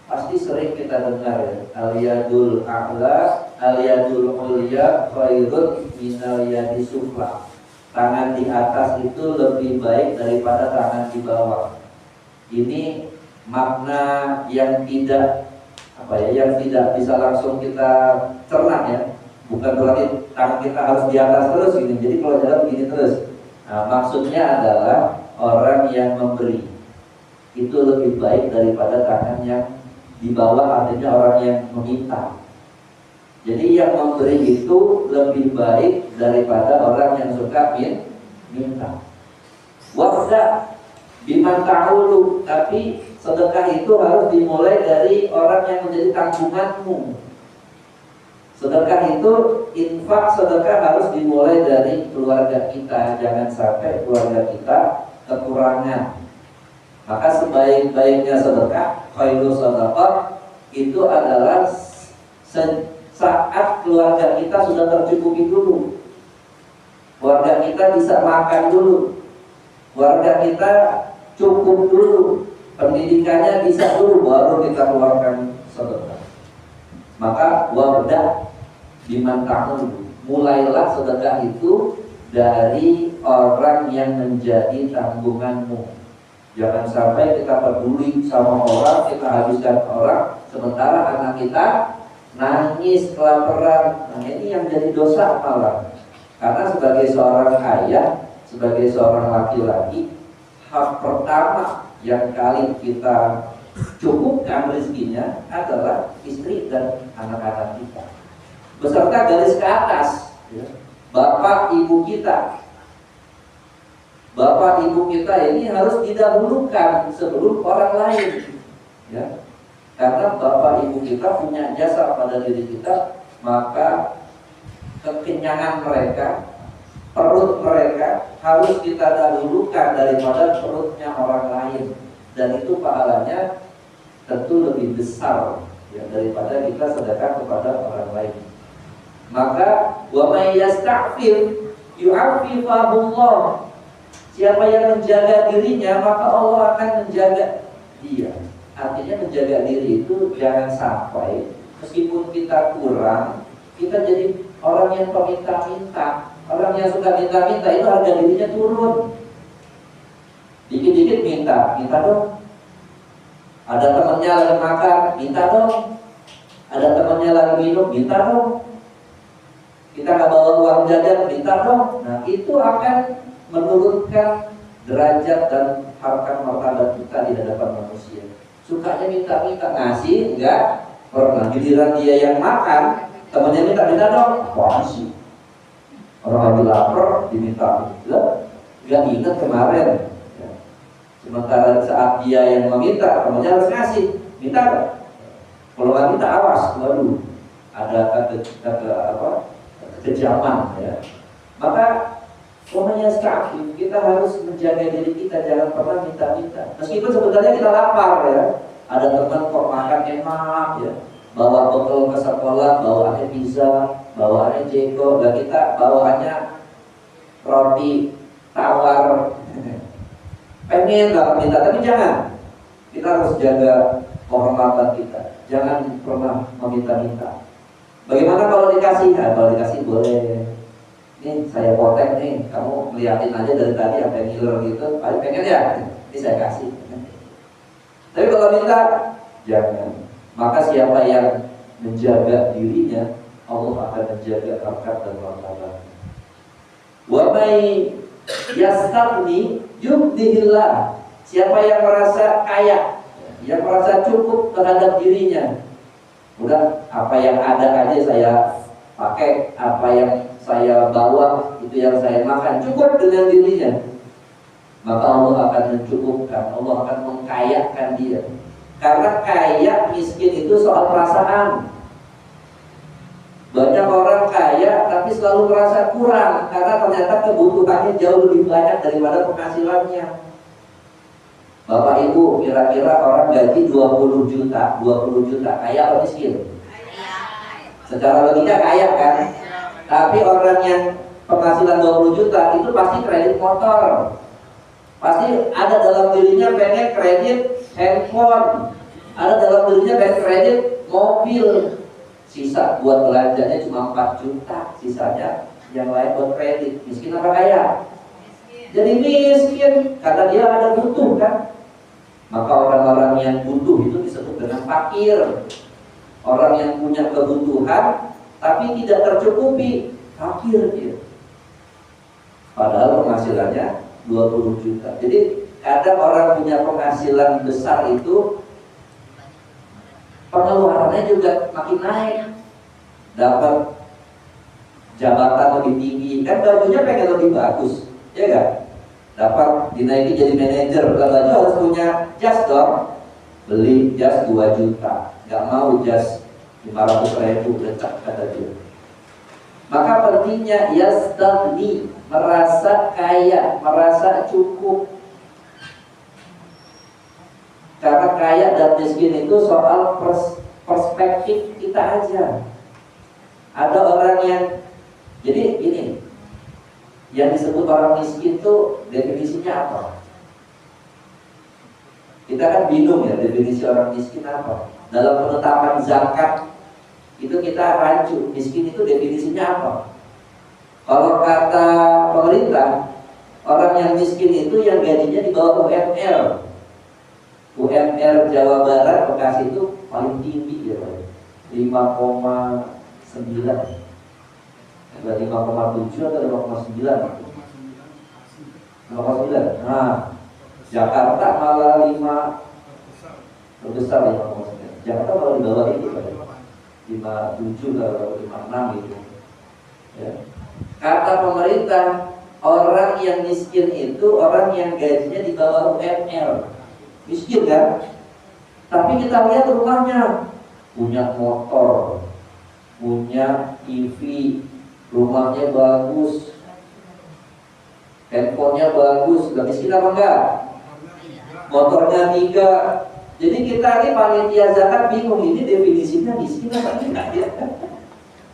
pasti sering kita dengar ya, al-yadul a'la, al-yadul ulya khairun minal yadi sufla. Tangan di atas itu lebih baik daripada tangan di bawah. Ini makna yang tidak yang tidak bisa langsung kita cerna ya. Bukan berarti tangan kita harus di atas terus ini. Jadi kalau jalan begini terus. Nah, maksudnya adalah orang yang memberi. itu lebih baik daripada tangan yang di bawah, artinya orang yang meminta. Jadi yang memberi itu lebih baik daripada orang yang suka minta. Wabda biman ta'ulu, tapi sedekah itu harus dimulai dari orang yang menjadi tanggunganmu. Sedekah itu, infak sedekah harus dimulai dari keluarga kita. Jangan sampai keluarga kita kekurangan. Maka sebaik-baiknya sedekah, khairus sedekah, itu adalah saat keluarga kita sudah tercukupi dulu, keluarga kita bisa makan dulu, keluarga kita cukup dulu, pendidikannya bisa dulu, baru kita keluarkan sedekah. Maka wabda biman ta'ulu, mulailah sedekah itu dari orang yang menjadi tanggunganmu. Jangan sampai kita peduli sama orang, kita habiskan orang, sementara anak kita nangis kelaparan. Nah, ini yang jadi dosa malah. Karena sebagai seorang ayah, sebagai seorang laki-laki, hak pertama yang kali kita cukupkan rezekinya adalah istri dan anak-anak kita, beserta garis ke atas, ya. Bapak ibu kita. Bapak ibu kita ini harus didahulukan sebelum orang lain, ya. Karena bapak ibu kita punya jasa pada diri kita, maka kekenyangan mereka, perut mereka harus kita dahulukan daripada perutnya orang lain. Dan itu pahalanya tentu lebih besar, ya, daripada kita sedekah kepada orang lain. Maka wa may yasta'fif yu'affifahullah. Siapa yang menjaga dirinya, maka Allah akan menjaga dia. Artinya menjaga diri itu jangan sampai meskipun kita kurang, kita jadi orang yang peminta-minta. Orang yang suka minta-minta itu harga dirinya turun. Dikit-dikit minta dong. Ada temannya lagi makan, minta dong. Ada temannya lagi minum, minta dong. Kita nggak bawa uang jajan, minta dong. Nah, itu akan menurunkan derajat dan harkat martabat kita di hadapan manusia. Sukanya minta-minta, ngasih enggak pernah. Giliran dia yang makan, temannya minta dong, apaan sih? Orang lagi lapar diminta, enggak ingat kemarin. Ya. Sementara saat dia yang meminta, temannya harus ngasih, minta enggak? Kalau nggak minta, awas, waduh, ada kekejaman, ya. Maka pokoknya sekali kita harus menjaga diri kita, jangan pernah minta-minta. Meskipun sebenarnya kita lapar, ya. Ada teman kok makan enak, ya. Bawa bekal ke sekolah, bawaannya pizza, bawaannya jeko, dan kita bawaannya roti tawar. Pengen nggak minta, tapi jangan. Kita harus jaga kehormatan kita. Jangan pernah meminta-minta. Bagaimana kalau dikasih? Nah, kalau dikasih boleh. Ini saya potek nih, kamu liatin aja dari tadi sampai ngiler gitu. Paling pengen ya, ini saya kasih. Tapi kalau minta, jangan. Maka siapa yang menjaga dirinya, Allah akan menjaga harkat dan martabat. Wa may yastaghni yughnihillah. Siapa yang merasa kaya, yang merasa cukup terhadap dirinya, udah apa yang ada aja saya pakai, apa yang saya bawa itu yang saya makan, cukup dengan dirinya, maka Allah akan mencukupkan, Allah akan mengkayakan dia. Karena kaya miskin itu soal perasaan. Banyak orang kaya tapi selalu merasa kurang karena ternyata kebutuhannya jauh lebih banyak daripada penghasilannya. Bapak Ibu, kira-kira orang gaji 20 juta, kaya atau miskin? Secara logika kaya kan? Tapi orang yang penghasilan 20 juta itu pasti kredit motor. Pasti ada dalam dirinya pengen kredit handphone. Ada dalam dirinya pengen kredit mobil. Sisa buat belanjanya cuma 4 juta. Sisanya yang lain buat kredit. Miskin apa kaya? Jadi miskin karena dia ada butuh kan. Maka orang-orang yang butuh itu disebut dengan fakir. Orang yang punya kebutuhan tapi tidak tercukupi, fakir dia. Padahal penghasilannya 20 juta. Jadi kadang orang punya penghasilan besar itu pengeluarannya juga makin naik. Dapat jabatan lebih tinggi, kan bajunya pengen lebih bagus, ya kan? Dapat dinaikin jadi manajer, baju harus punya jas dong. Beli jas 2 juta, nggak mau jas 500.000, lecak kata dia. Maka pentingnya yastagni, merasa kaya, merasa cukup. Karena kaya dan miskin itu soal perspektif kita aja. Ada orang yang, jadi ini yang disebut orang miskin itu definisinya apa? Kita kan bingung ya, definisi orang miskin apa. Dalam penetapan zakat itu kita rancu, miskin itu definisinya apa? Kalau kata pemerintah, orang yang miskin itu yang gajinya di bawah UMR. UMR Jawa Barat Bekasi itu paling tinggi ya, 5,9. 5,7 atau 5,9? 5,9. Nah, Jakarta malah 5 terbesar 5,9. Jakarta malah di bawah itu, 57 atau 56 gitu. Ya. Kata pemerintah, orang yang miskin itu orang yang gajinya di bawah UMR. Miskin kan? Tapi kita lihat rumahnya, punya motor, punya TV, rumahnya bagus, handphonenya bagus, gak miskin apa enggak? Motornya 3. Jadi kita ini panitia zakat bingung, ini definisinya miskin apa enggak ya?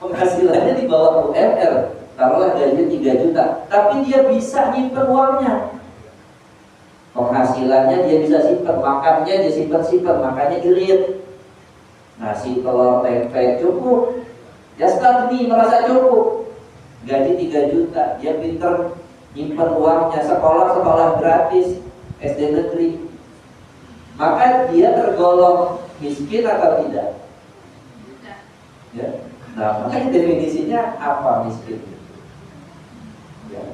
Penghasilannya di bawah UMR, taruhlah gajinya 3 juta, tapi dia bisa nyimpen uangnya. Penghasilannya dia bisa simpen, makannya dia simpen, makanya irit. Nasi, telur, tempe cukup. Ya stagni, merasa cukup. Gaji 3 juta, dia pinter nyimpen uangnya, sekolah gratis, SD negeri. Maka dia tergolong miskin atau tidak? Ya. Nah, makanya definisinya apa miskin? Ya.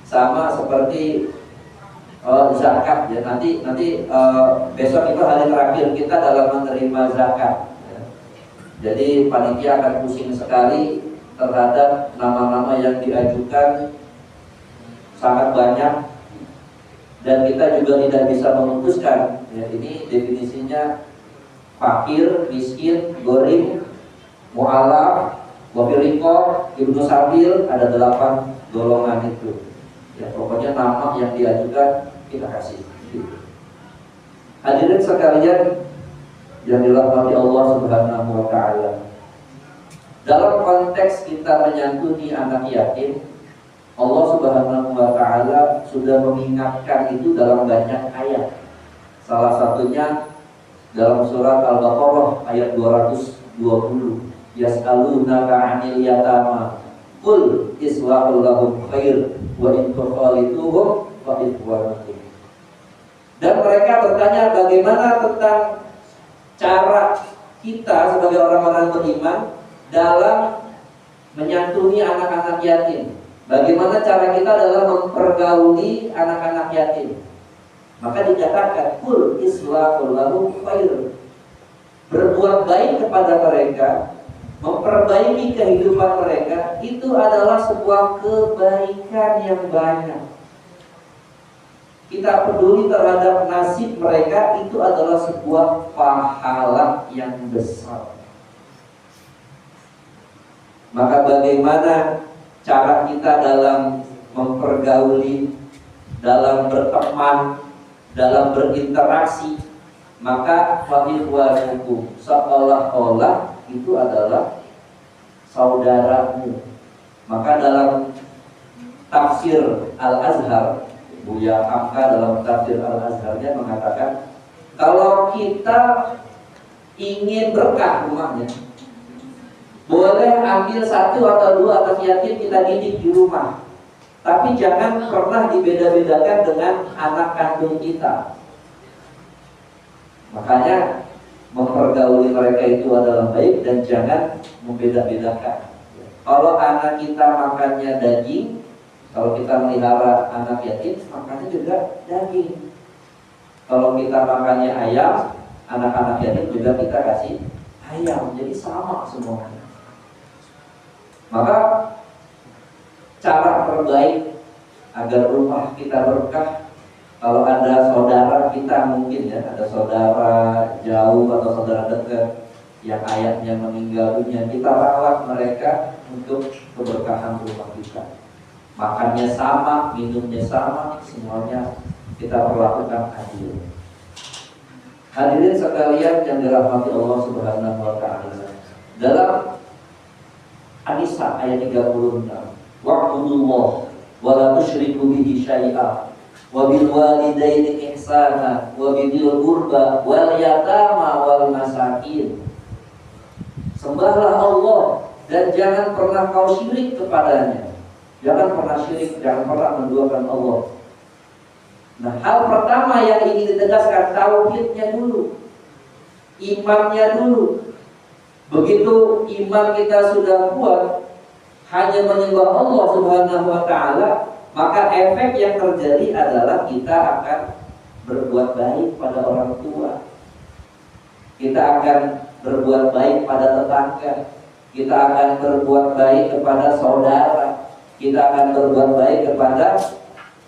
Sama seperti zakat ya. Nanti besok itu hari terakhir kita dalam menerima zakat. Ya. Jadi panitia akan pusing sekali terhadap nama-nama yang diajukan, sangat banyak, dan kita juga tidak bisa memutuskan. Ya, ini definisinya fakir, miskin, gorim, mu'alaf, wafiriko, ibnu sabil, ada 8 golongan itu. Ya, pokoknya nama yang diajukan kita kasih. Hadirin sekalian yang dirahmati Allah Subhanahu wa taala. Dalam konteks kita menyantuni anak yatim, Allah Subhanahu wa taala sudah mengingatkan itu dalam banyak ayat. Salah satunya dalam surat Al-Baqarah ayat 220. Yas'alunaka 'anil yatama qul islahul lahum khair wa in tuqalituhum fa ikhwanukum. Dan mereka bertanya bagaimana tentang cara kita sebagai orang-orang beriman dalam menyantuni anak-anak yatim. Bagaimana cara kita dalam mempergauli anak-anak yatim. Maka dikatakan kul islahul lahum khair. Berbuat baik kepada mereka, memperbaiki kehidupan mereka, itu adalah sebuah kebaikan yang banyak. Kita peduli terhadap nasib mereka, itu adalah sebuah pahala yang besar. Maka bagaimana cara kita dalam mempergauli, dalam berteman, dalam berinteraksi, maka fa'ikhwanukum, seolah-olah itu adalah saudaramu. Maka dalam tafsir Al-Azhar, Buya Hamka dalam tafsir Al-Azharnya mengatakan, kalau kita ingin berkah rumahnya, boleh ambil 1 atau 2 anak yatim kita didik di rumah, tapi jangan pernah dibeda-bedakan dengan anak kandung kita. Makanya mempergauli mereka itu adalah baik dan jangan membeda-bedakan. Kalau anak kita makannya daging, kalau kita melihara anak yatim makannya juga daging. Kalau kita makannya ayam, anak-anak yatim juga kita kasih ayam, jadi sama semuanya. Maka cara terbaik agar rumah kita berkah, kalau ada saudara kita mungkin ya, ada saudara jauh atau saudara dekat yang ayahnya meninggal dunia, kita rawat mereka untuk keberkahan rumah kita. Makannya sama, minumnya sama, semuanya kita perlakukan adil. Hadirin sekalian yang dirahmati Allah Subhanahu wa taala. Dalam An-Nisa ayat 36, wa'budullah wa la tusyriku bihi syai'a wa bil walidaini ihsana wa bidil qurba wal yatama wal masakin. Sembahlah Allah dan jangan pernah kau syirik kepadanya. Jangan pernah syirik, jangan pernah menduakan Allah. Nah, hal pertama yang ingin ditegaskan, tauhidnya dulu, imannya dulu. Begitu iman kita sudah kuat, hanya menyembah Allah Subhanahu wa taala, maka efek yang terjadi adalah kita akan berbuat baik pada orang tua. Kita akan berbuat baik pada tetangga. Kita akan berbuat baik kepada saudara. Kita akan berbuat baik kepada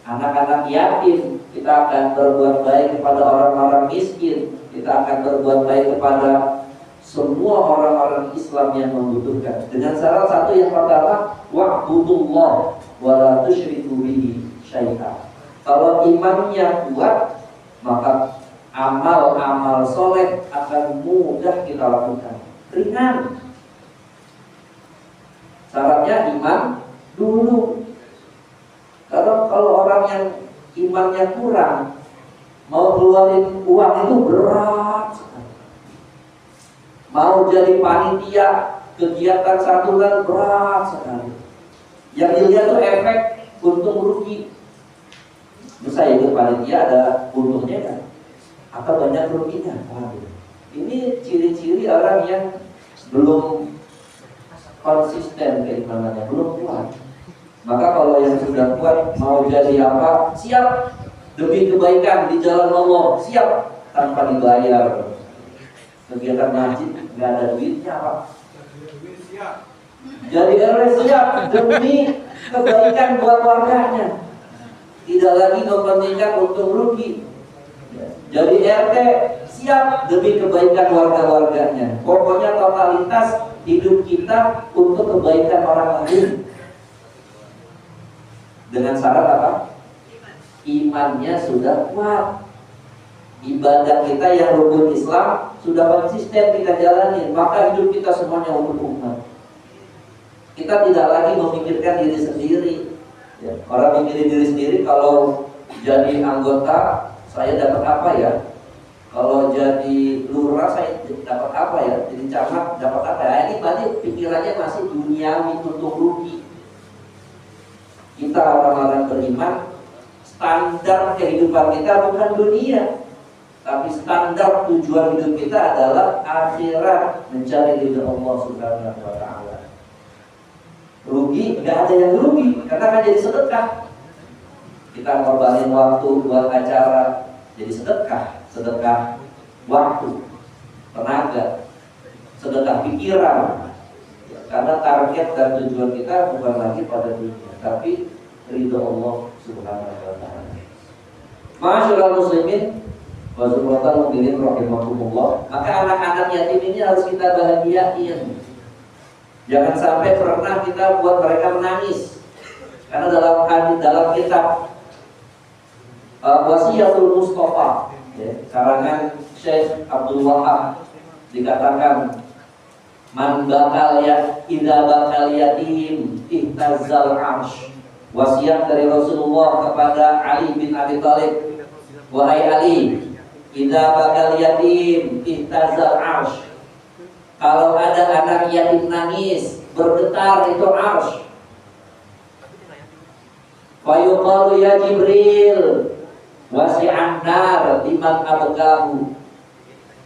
anak-anak yatim. Kita akan berbuat baik kepada orang-orang miskin. Kita akan berbuat baik kepada semua orang-orang Islam yang membutuhkan. Dengan salah satu yang pertama, wa'budullah wa la tusyriku bihi syai'a. Kalau imannya kuat, maka amal-amal soleh akan mudah kita lakukan, ringan. Syaratnya iman dulu. Karena kalau orang yang imannya kurang, mau keluarin uang itu berat sekali. Mau jadi panitia kegiatan satu bulan berat sekali. Yang dilihat itu efek untung rugi. Misalnya ikut panitia ada untungnya kan? Atau banyak ruginya? Ini ciri-ciri orang yang belum konsisten keimanannya, belum kuat. Maka kalau yang sudah kuat, mau jadi apa, siap. Demi kebaikan di jalan Allah, siap tanpa dibayar. Kegiatan masjid nggak ada duitnya apa? Jadi RW siap demi kebaikan buat warganya, tidak lagi mementingkan untung rugi. Jadi RT siap demi kebaikan warga-warganya. Pokoknya totalitas hidup kita untuk kebaikan orang lain. Dengan syarat apa? Imannya sudah kuat. Ibadah kita yang rukun Islam sudah konsisten kita jalani, maka hidup kita semuanya untuk umat. Kita tidak lagi memikirkan diri sendiri. Orang mikirin diri sendiri, kalau jadi anggota saya dapat apa ya? Kalau jadi lurah saya dapat apa ya? Jadi camat dapat apa ya? Ini berarti pikirannya masih duniawi, untung rugi. Kita orang-orang beriman, standar kehidupan kita bukan dunia, tapi standar tujuan hidup kita adalah akhirat, mencari ridha Allah Subhanahu wa taala. Rugi, nggak ada yang rugi, karena kan jadi sedekah. Kita ngorbanin waktu buat acara, jadi sedekah waktu, tenaga, sedekah pikiran. Karena target dan tujuan kita bukan lagi pada dunia, tapi ridha Allah Subhanahu wa taala. Ma'asyiral muslimin wa subhanallahi mu'minin rahimakumullah. Maka anak-anak yatim ini harus kita bahagiain. Jangan sampai pernah kita buat mereka menangis. Karena dalam kitab Wasiyatul Mustafa, karangan Syekh Abdul Wahab, dikatakan, man bakal ya idza bakal yatim ihtazal arsh. Wasiat dari Rasulullah kepada Ali bin Abi Thalib, wahai Ali, idza bakal yatim ihtazal arsh. Kalau ada anak yatim nangis, bergetar itu arsh. Wa yuqalu ya Jibril wasi'an nar liman abgahu.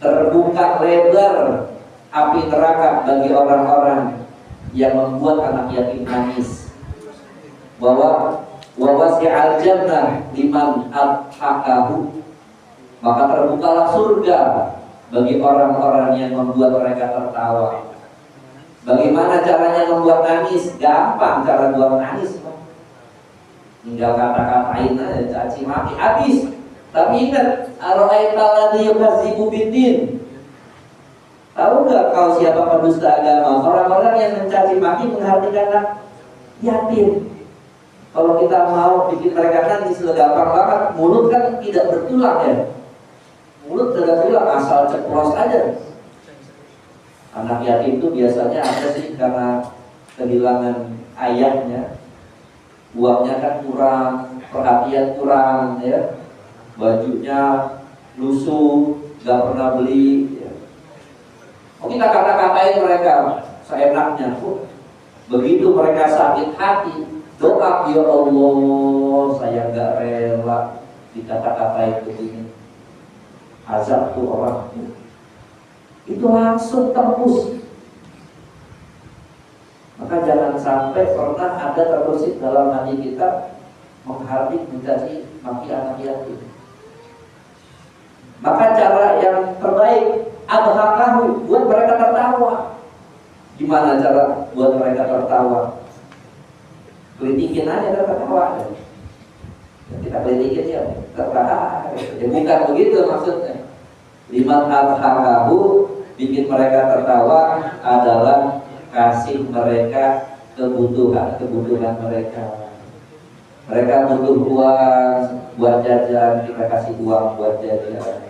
Terbuka lebar api neraka bagi orang-orang yang membuat anak yatim nangis. Bahwa wasi'al jannah liman abhakahu. maka terbukalah surga bagi orang-orang yang membuat mereka tertawa. Bagaimana caranya membuat nangis? Gampang cara buat nangis. Tinggal kata-katain aja, caci maki, habis. Tapi ingat, ara'aital ladzi yukadzibu biddin. Tahu nggak kau siapa pendusta agama? Orang-orang yang mencaci maki menghardikan yatim. Kalau kita mau bikin mereka nangis, gampang banget. Mulut kan tidak bertulang ya. Mulut tidak bertulang, asal ceplos aja. Anak yatim itu biasanya ada sih karena kehilangan ayahnya, uangnya kan kurang, perhatian kurang, ya, bajunya lusuh, nggak pernah beli. Ya. Oh, kita kata-katain mereka seenaknya. Begitu mereka sakit hati, doa, ya Allah, saya nggak rela dikata-katain begini. Azab tuh orang. Itu langsung tembus. Maka jangan sampai pernah ada terbersih dalam hati kita menghardik, mencaci maki anak yatim. Maka cara yang terbaik adhakahu, buat mereka tertawa. Gimana cara buat mereka tertawa? Kritikin aja tertawa. Kita kritikin ya tertawa. Ya bukan begitu maksudnya. Liman adhakahu, bikin mereka tertawa adalah kasih mereka kebutuhan mereka. Mereka butuh uang buat jajan, kita kasih uang buat jajan.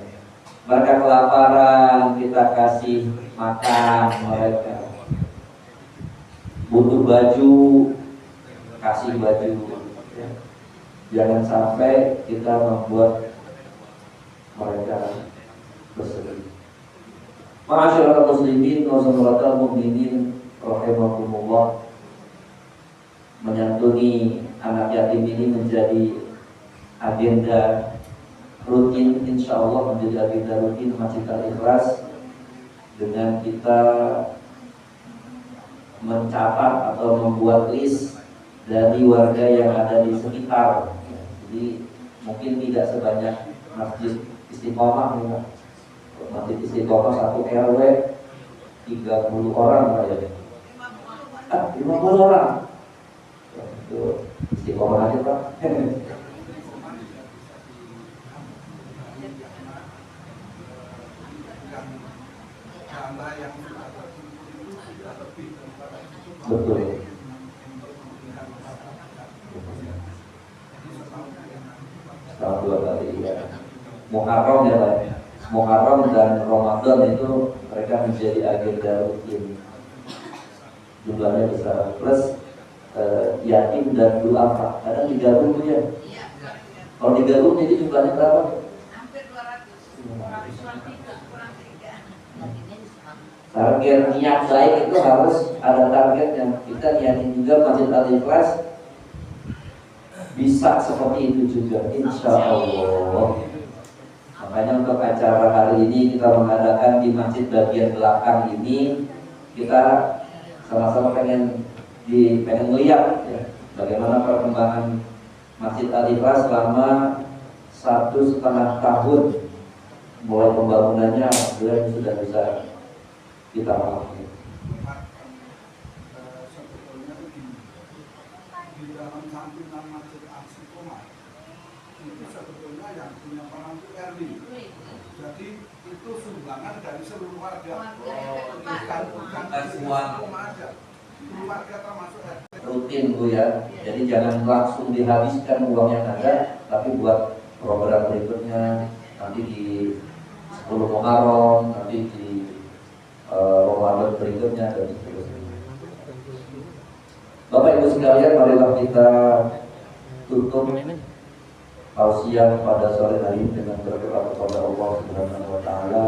Mereka kelaparan, kita kasih makan mereka. Butuh baju, kasih baju. Jangan sampai kita membuat mereka bersedih. Ma'asyiral muslimin wa sallallahu mu'minin rahimakumullah. Menyantuni anak yatim ini menjadi agenda rutin, insya Allah menjadi agenda rutin Masjid Al-Ikhlas, dengan kita mencatat atau membuat list dari warga yang ada di sekitar. Jadi mungkin tidak sebanyak Masjid Istiqomah, Masjid Istiqomah 1 RW 30 orang ya. 50 orang. Itu Istiqomah aja Pak. Betul. Setahun 2 kali ya. Muharram ya Pak. Muharram dan Ramadan itu mereka menjadi agenda rutin. Jumlahnya besar. Plus yatim dan duafa. Kadang digabung tuh ya. Kalau digabung jadi jumlahnya berapa? Hampir 200. Target niat baik itu harus ada targetnya. Kita niatin juga Masjid Al-Ikhlas bisa seperti itu juga, insya Allah. Makanya untuk acara hari ini kita mengadakan di masjid bagian belakang ini, kita sama-sama pengen melihat ya, bagaimana perkembangan Masjid Al-Ikhlas selama 1,5 tahun mulai pembangunannya. Alhamdulillah sudah bisa kita lakukan. Sebetulnya begini, di dalam sampingan Masjid Istiqomah itu sebetulnya yang punya peran itu RW. Jadi itu sumbangan dari seluruh warga. Bukan Istiqomah aja. Keluarga termasuk RW. Rutin Bu ya. Jadi jangan langsung dihabiskan uang yang ada, tapi buat program berikutnya, nanti di 10 Muharram, nanti di Ramadan berikutnya dan seterusnya. Bapak Ibu sekalian, marilah kita tutup tausiah pada sore hari ini dengan berdoa kepada Allah Subhanahu wa taala.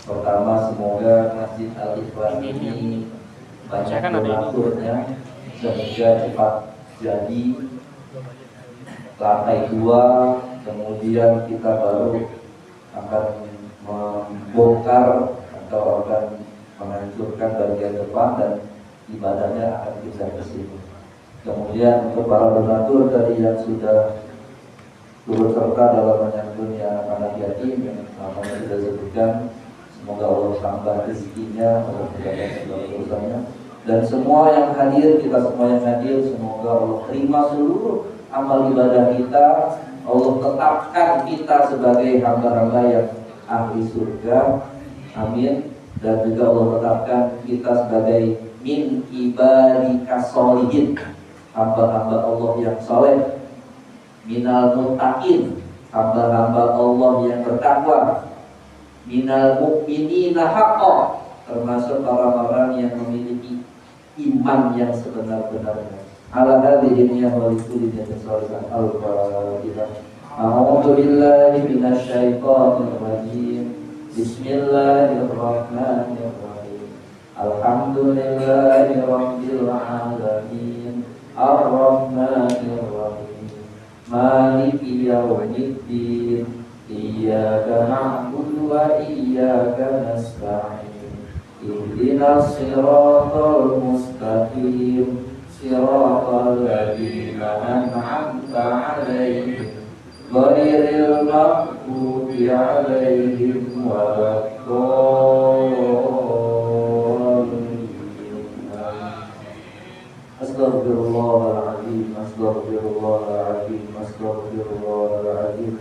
Pertama, semoga Masjid Al-Ikhlas ini banyak donaturnya sehingga cepat jadi lantai 2, kemudian kita baru akan membongkar atau akan menghancurkan bagian depan dan ibadahnya akan bisa ke sini. Kemudian untuk para donatur tadi yang sudah turut serta dalam menyambut anak-anak yatim yang namanya sudah disebutkan. Semoga Allah tambah rezekinya, Allah mudahkan segala urusannya. Dan semua yang hadir, kita semua yang hadir, semoga Allah terima seluruh amal ibadah kita. Allah tetapkan kita sebagai hamba-hamba yang ahli surga. Amin. Dan juga Allah tetapkan kita sebagai min ibadika sholihin, hamba-hamba Allah yang saleh, minal muttaqin, hamba-hamba Allah yang bertakwa, minal mu'minina haqqan, termasuk orang-orang yang memiliki iman yang sebenar-benarnya. Ala hadhihi niyyah wa likulli niyatin shalihah. Al-Fatihah. A'udzu billahi minasy syaithanir rajim. Bismillahirrahmanirrahim. Alhamdulillahi rabbil alamin. Ar-Rahmanir Rahim. Maliki yaumiddin. Iyyaka na'budu wa iyyaka nasta'in. Ihdinas siratal mustaqim. Siratal ladzina an'amta 'alaihim ghairil maghdubi 'alaihim waladdallin. Astaghfirullahaladzim, astaghfirullahaladzim, astaghfirullahaladzim.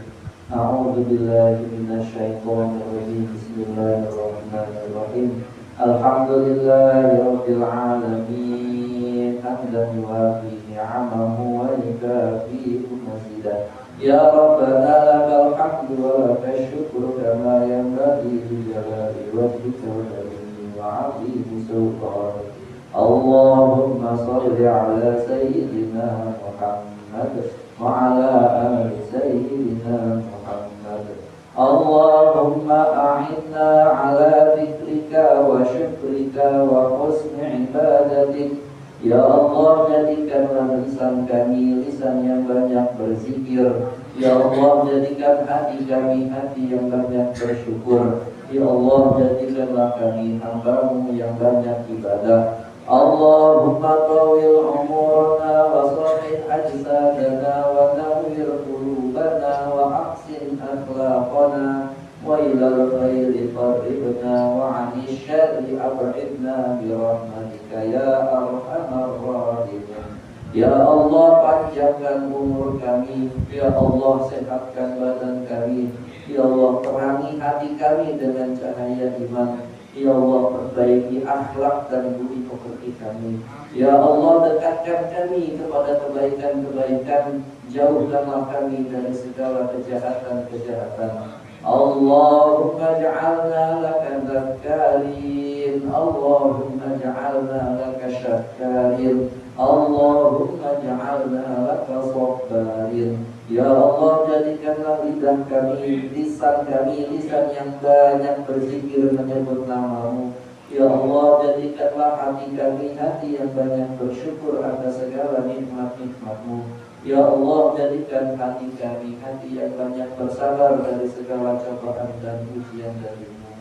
A'udzu billahi minasy syaithanir rajim. Bismillahirrahmanirrahim. Alhamdulillahi rabbil alamin. Hamdan yuwafi ni'amahu wa yukafi mazidah. Ya Rabbana lakal hamdu wa lakal syukru kama yanbaghi li jalali wajhika wa karimi wa 'azimi sultanik. Allahumma shalli ala sayyidina Muhammad wa ala ali sayyidina Muhammad. Allahumma a'inna ala dzikrika wa syukrika wa husni ibadatik. Ya Allah, jadikanlah lisan kami lisan yang banyak berzikir. Ya Allah, jadikan hati kami hati yang banyak bersyukur. Ya Allah, jadikanlah kami hamba-Mu yang banyak ibadah. Allahumma tawil umurana wa sahih ajsadana wa nawwir qulubana wa ahsin akhlaqana wa ilal khairi qarribna wa 'anil syarri ab'idna bi rahmatika ya arhamar rahimin. Ya Allah, panjangkan umur kami. Ya Allah, sehatkan badan kami. Ya Allah, terangi hati kami dengan cahaya iman. Ya Allah, perbaiki akhlak dan budi pekerti kami. Ya Allah, dekatkan kami kepada kebaikan-kebaikan. Jauhkanlah kami dari segala kejahatan-kejahatan. Allahumma ja'alna laka dzakkarin. Allahumma ja'alna laka syakkarin. Allahumma ja'alna laka sabbarin. Ya Allah, jadikanlah lidah kami, lisan yang banyak berzikir menyebut nama-Mu. Ya Allah, jadikanlah hati kami hati yang banyak bersyukur atas segala nikmat-nikmat-Mu. Ya Allah, jadikan hati kami hati yang banyak bersabar dari segala cobaan dan ujian dari-Mu.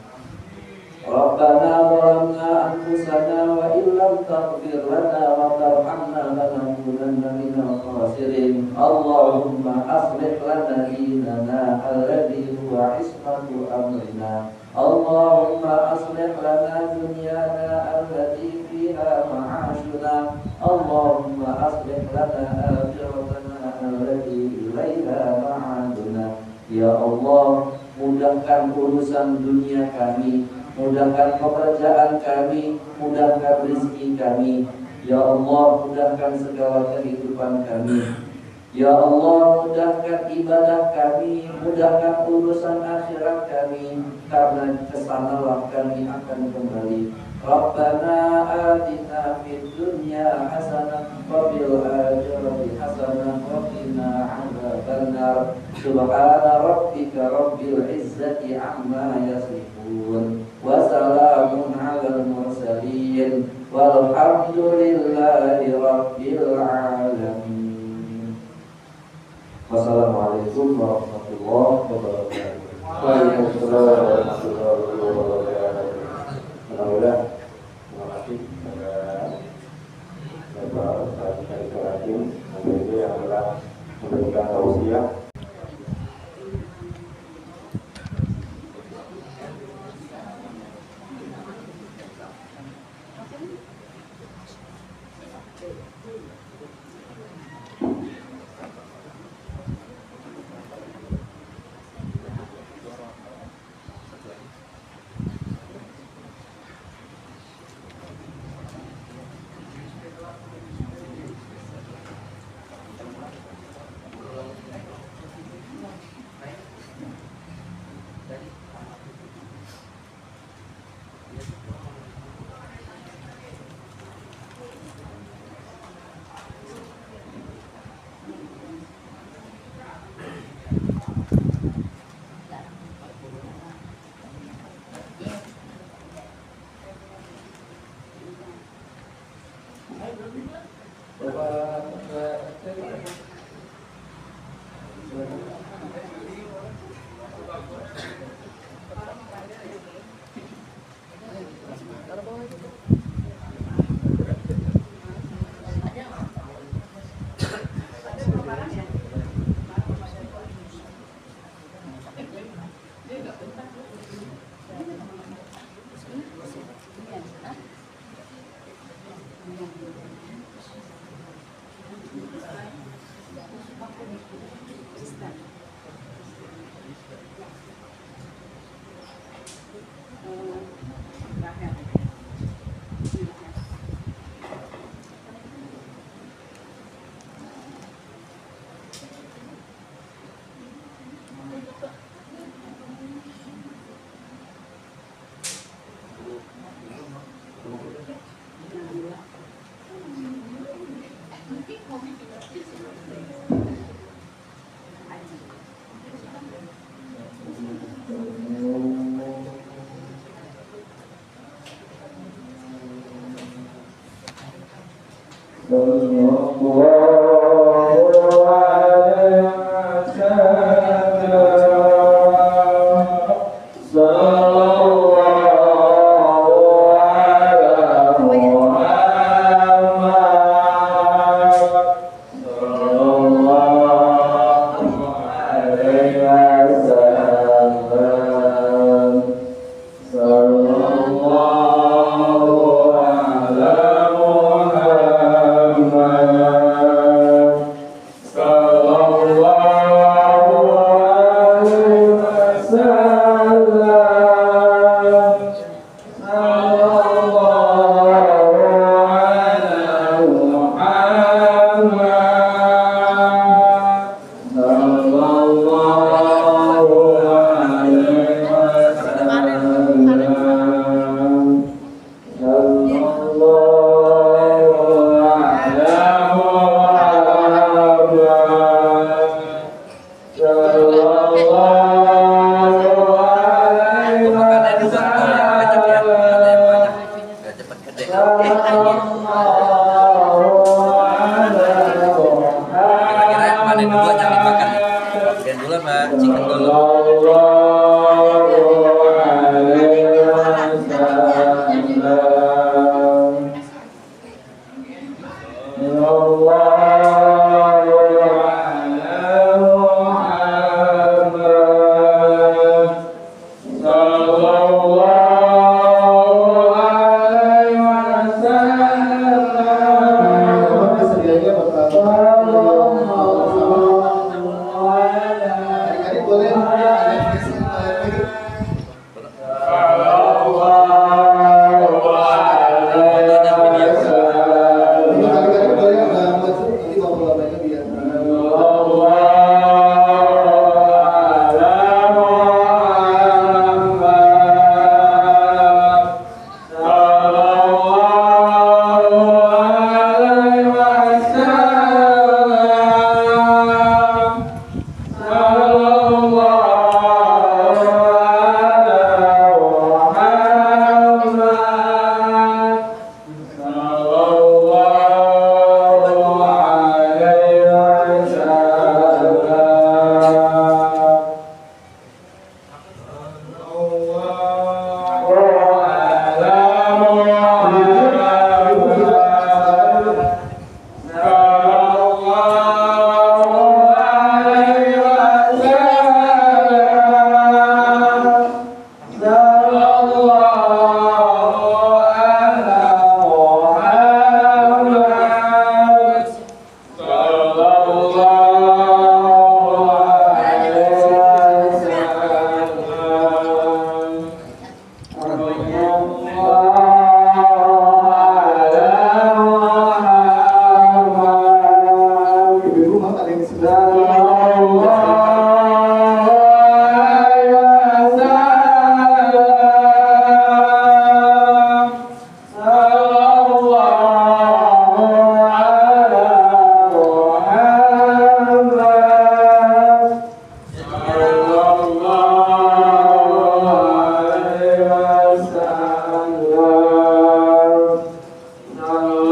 Rabbana zalamna anfusana wa illam taghfir lana wa tarhamna lanakunanna minal khasirin. Allahumma aslih lana dinana alladhi huwa ismatu amrina. Allahumma aslih lana dunyana allati fiha ma'ashuna. Allahumma aslih lana akhiratana allati ilaiha ma'aduna. Ya Allah, mudahkan urusan dunia kami, mudahkan pekerjaan kami, mudahkan rezeki kami. Ya Allah, mudahkan segala kehidupan kami. Ya Allah, mudahkan ibadah kami, mudahkan urusan akhirat kami, karena kesanalah kami akan kembali. Rabbana atina fid dunya hasanah wa fil akhirati hasanah wa qina adzabannar. Subhana rabbika rabbil izzati amma yasifun wa salamun 'alal mursalin walhamdulillahi rabbil alamin. Wassalamualaikum warahmatullahi wabarakatuh. Waalaikumsalam warahmatullahi wabarakatuh. Alhamdulillah, terima kasih kepada Bapak Ustaz Syariful Hakim yang telah memberikan tausiah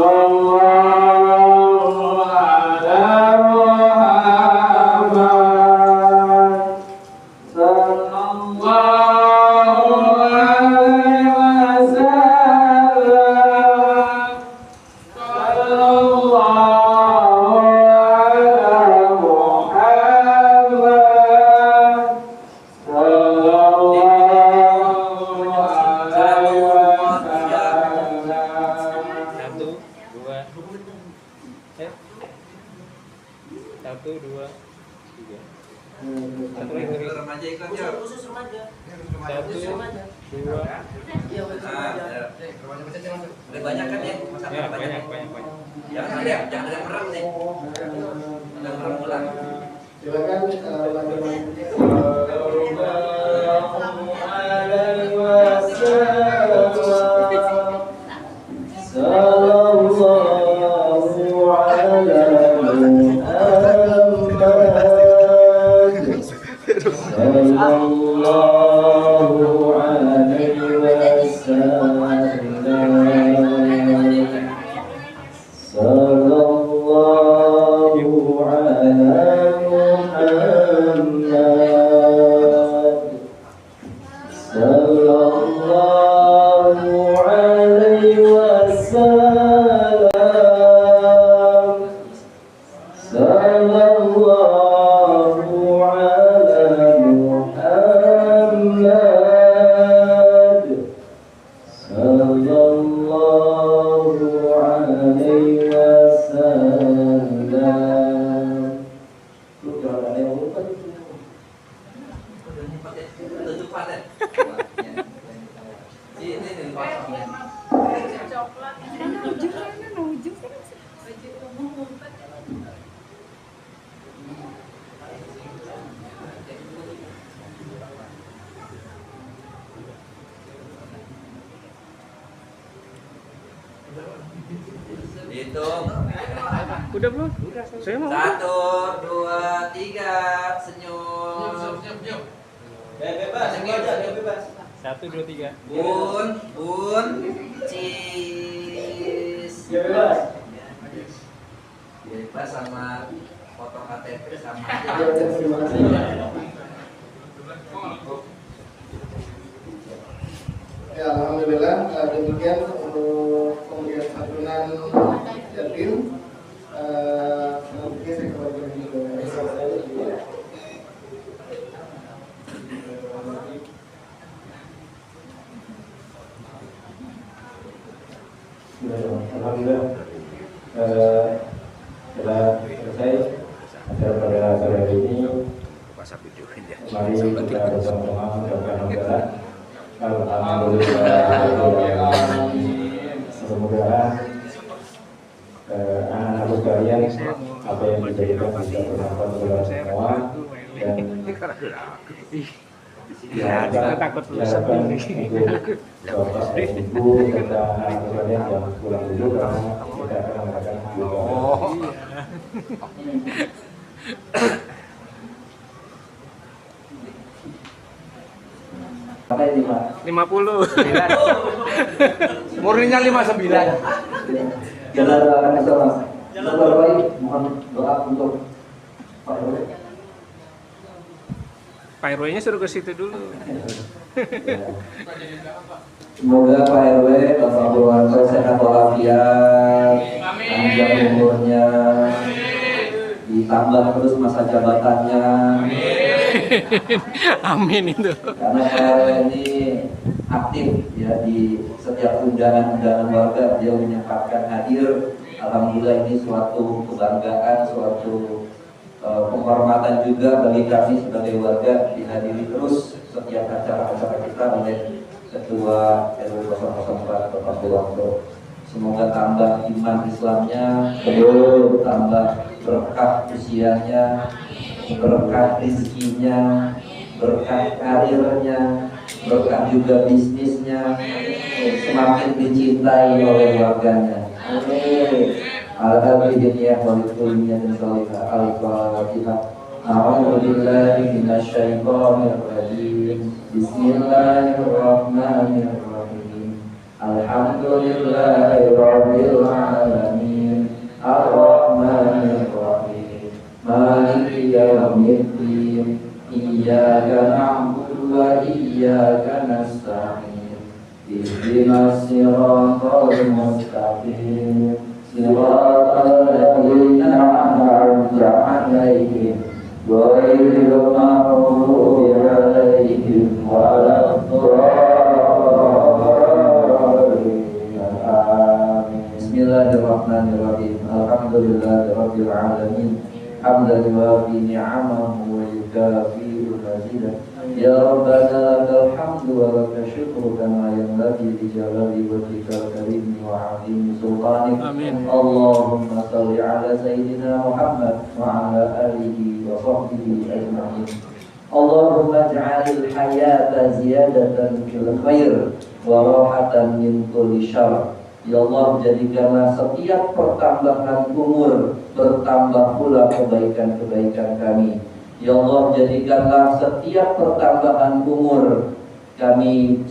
Allah 1, 2, 3. Satu lagi. Remaja ikut ya. Khusus remaja. 1, 2. Iya, Udah banyak kan ya? Ya, banyak. Jangan ada yang merem nih. Yang merem ulang. Silakan Hitung. Udah belum? Saya mau. 1, 2, 3, senyum. bebas. 1, 2, 3. Bun, cheese. Ya bebas. Bebas sama foto KTP sama ya, alhamdulillah demikian untuk pemberian santunan yatim. Mungkin saya kembali ke Alhamdulillah setelah selesai acara pada sore ini, mari kita bersama-sama mengucapkan hamdalah. Alhamdulillah. Mudah-mudahan anak-anak sekalian apa yang dijadikan bisa bermanfaat untuk semua dan takut diharapkan untuk Bapak Ibu serta anak sekalian yang pulang dulu karena kita akan mengadakan Apa ini Pak? 50. Murninya 59. Jalan doakan bersama. Sabar baik, mohon doa untuk Pak Rw. Pak RW-nya suruh ke situ dulu. Semoga Pak RW Bapak Purwanto sehat walafiat, panjang umurnya, ditambah terus masa jabatannya. Amin itu. Karena Pak RW ini aktif ya di setiap undangan-undangan warga, dia menyempatkan hadir. Alhamdulillah ini suatu kebanggaan, suatu penghormatan juga bagi kami sebagai warga, dihadiri terus setiap acara-acara kita oleh Ketua RW 004 Bapak Purwanto. Semoga tambah iman Islamnya, tambah berkah usianya, berkah rezekinya, berkah karirnya, berkah juga bisnisnya, semakin dicintai oleh warganya. Amin. Al-Fatihah Al-Fatihah. A'udzu billahi minasyaitonir rajim. Bismillahirrahmanirrahim. Alhamdulillahirabbil alamin. Ar-Rahmanir Rahim. Maliki yaumiddin. Iyyaka na'budu wa iyyaka nasta'in. Ihdinas siratal mustaqim. Siratal ladzina an'amta 'alaihim ghairil maghdubi 'alaihim waladdallin. Amin. Bismillahirrahmanirrahim. Alhamdulillahirabbil alamin. حمدا يوافي نعمه ويكافئ مزيدا يا ربنا لك الحمد ولك الشكر كما ينبغي لجلال وجهك الكريم وعظيم سلطانك اللهم صل على سيدنا محمد وعلى آله وصحبه أجمعين اللهم اجعل الحياة زيادة في الخير وراحة من كل شر. Ya Allah, jadikanlah setiap pertambahan umur bertambah pula kebaikan-kebaikan kami. Ya Allah, jadikanlah setiap pertambahan umur kami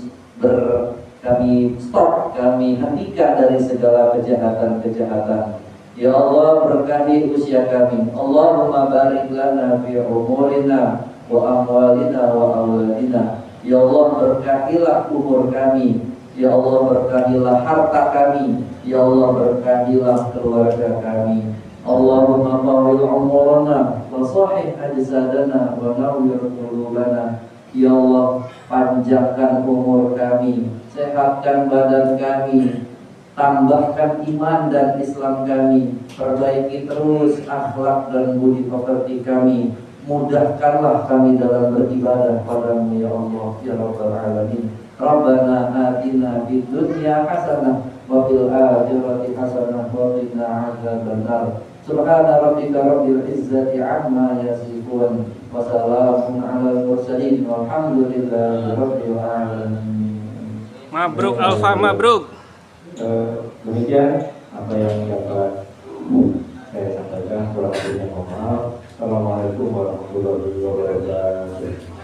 stop, kami hentikan dari segala kejahatan-kejahatan. Ya Allah, berkahi usia kami. Allahumma barik lana fi umurina wa amwalina wa auladina. Ya Allah, berkahilah umur kami. Ya Allah, berkahilah harta kami. Ya Allah, berkahilah keluarga kami. Allahumma tawil umurana wa sahih ajsadana wa nawwir qulubana. Ya Allah, panjangkan umur kami, sehatkan badan kami, tambahkan iman dan Islam kami, perbaiki terus akhlak dan budi pekerti kami, mudahkanlah kami dalam beribadah padamu ya Allah ya Rabbal Alamin. Rabbana atina fid dunya hasanah wa fil akhirati hasanah wa qina adzabannar. Subhana rabbika rabbil izzati amma yasifun wa salamun alal mursalin walhamdulillahi rabbil alamin. Mabruk Alfa, mabruk. Demikian apa yang dapat saya sampaikan. Kurang lebihnya mohon maaf. Assalamualaikum warahmatullahi wabarakatuh.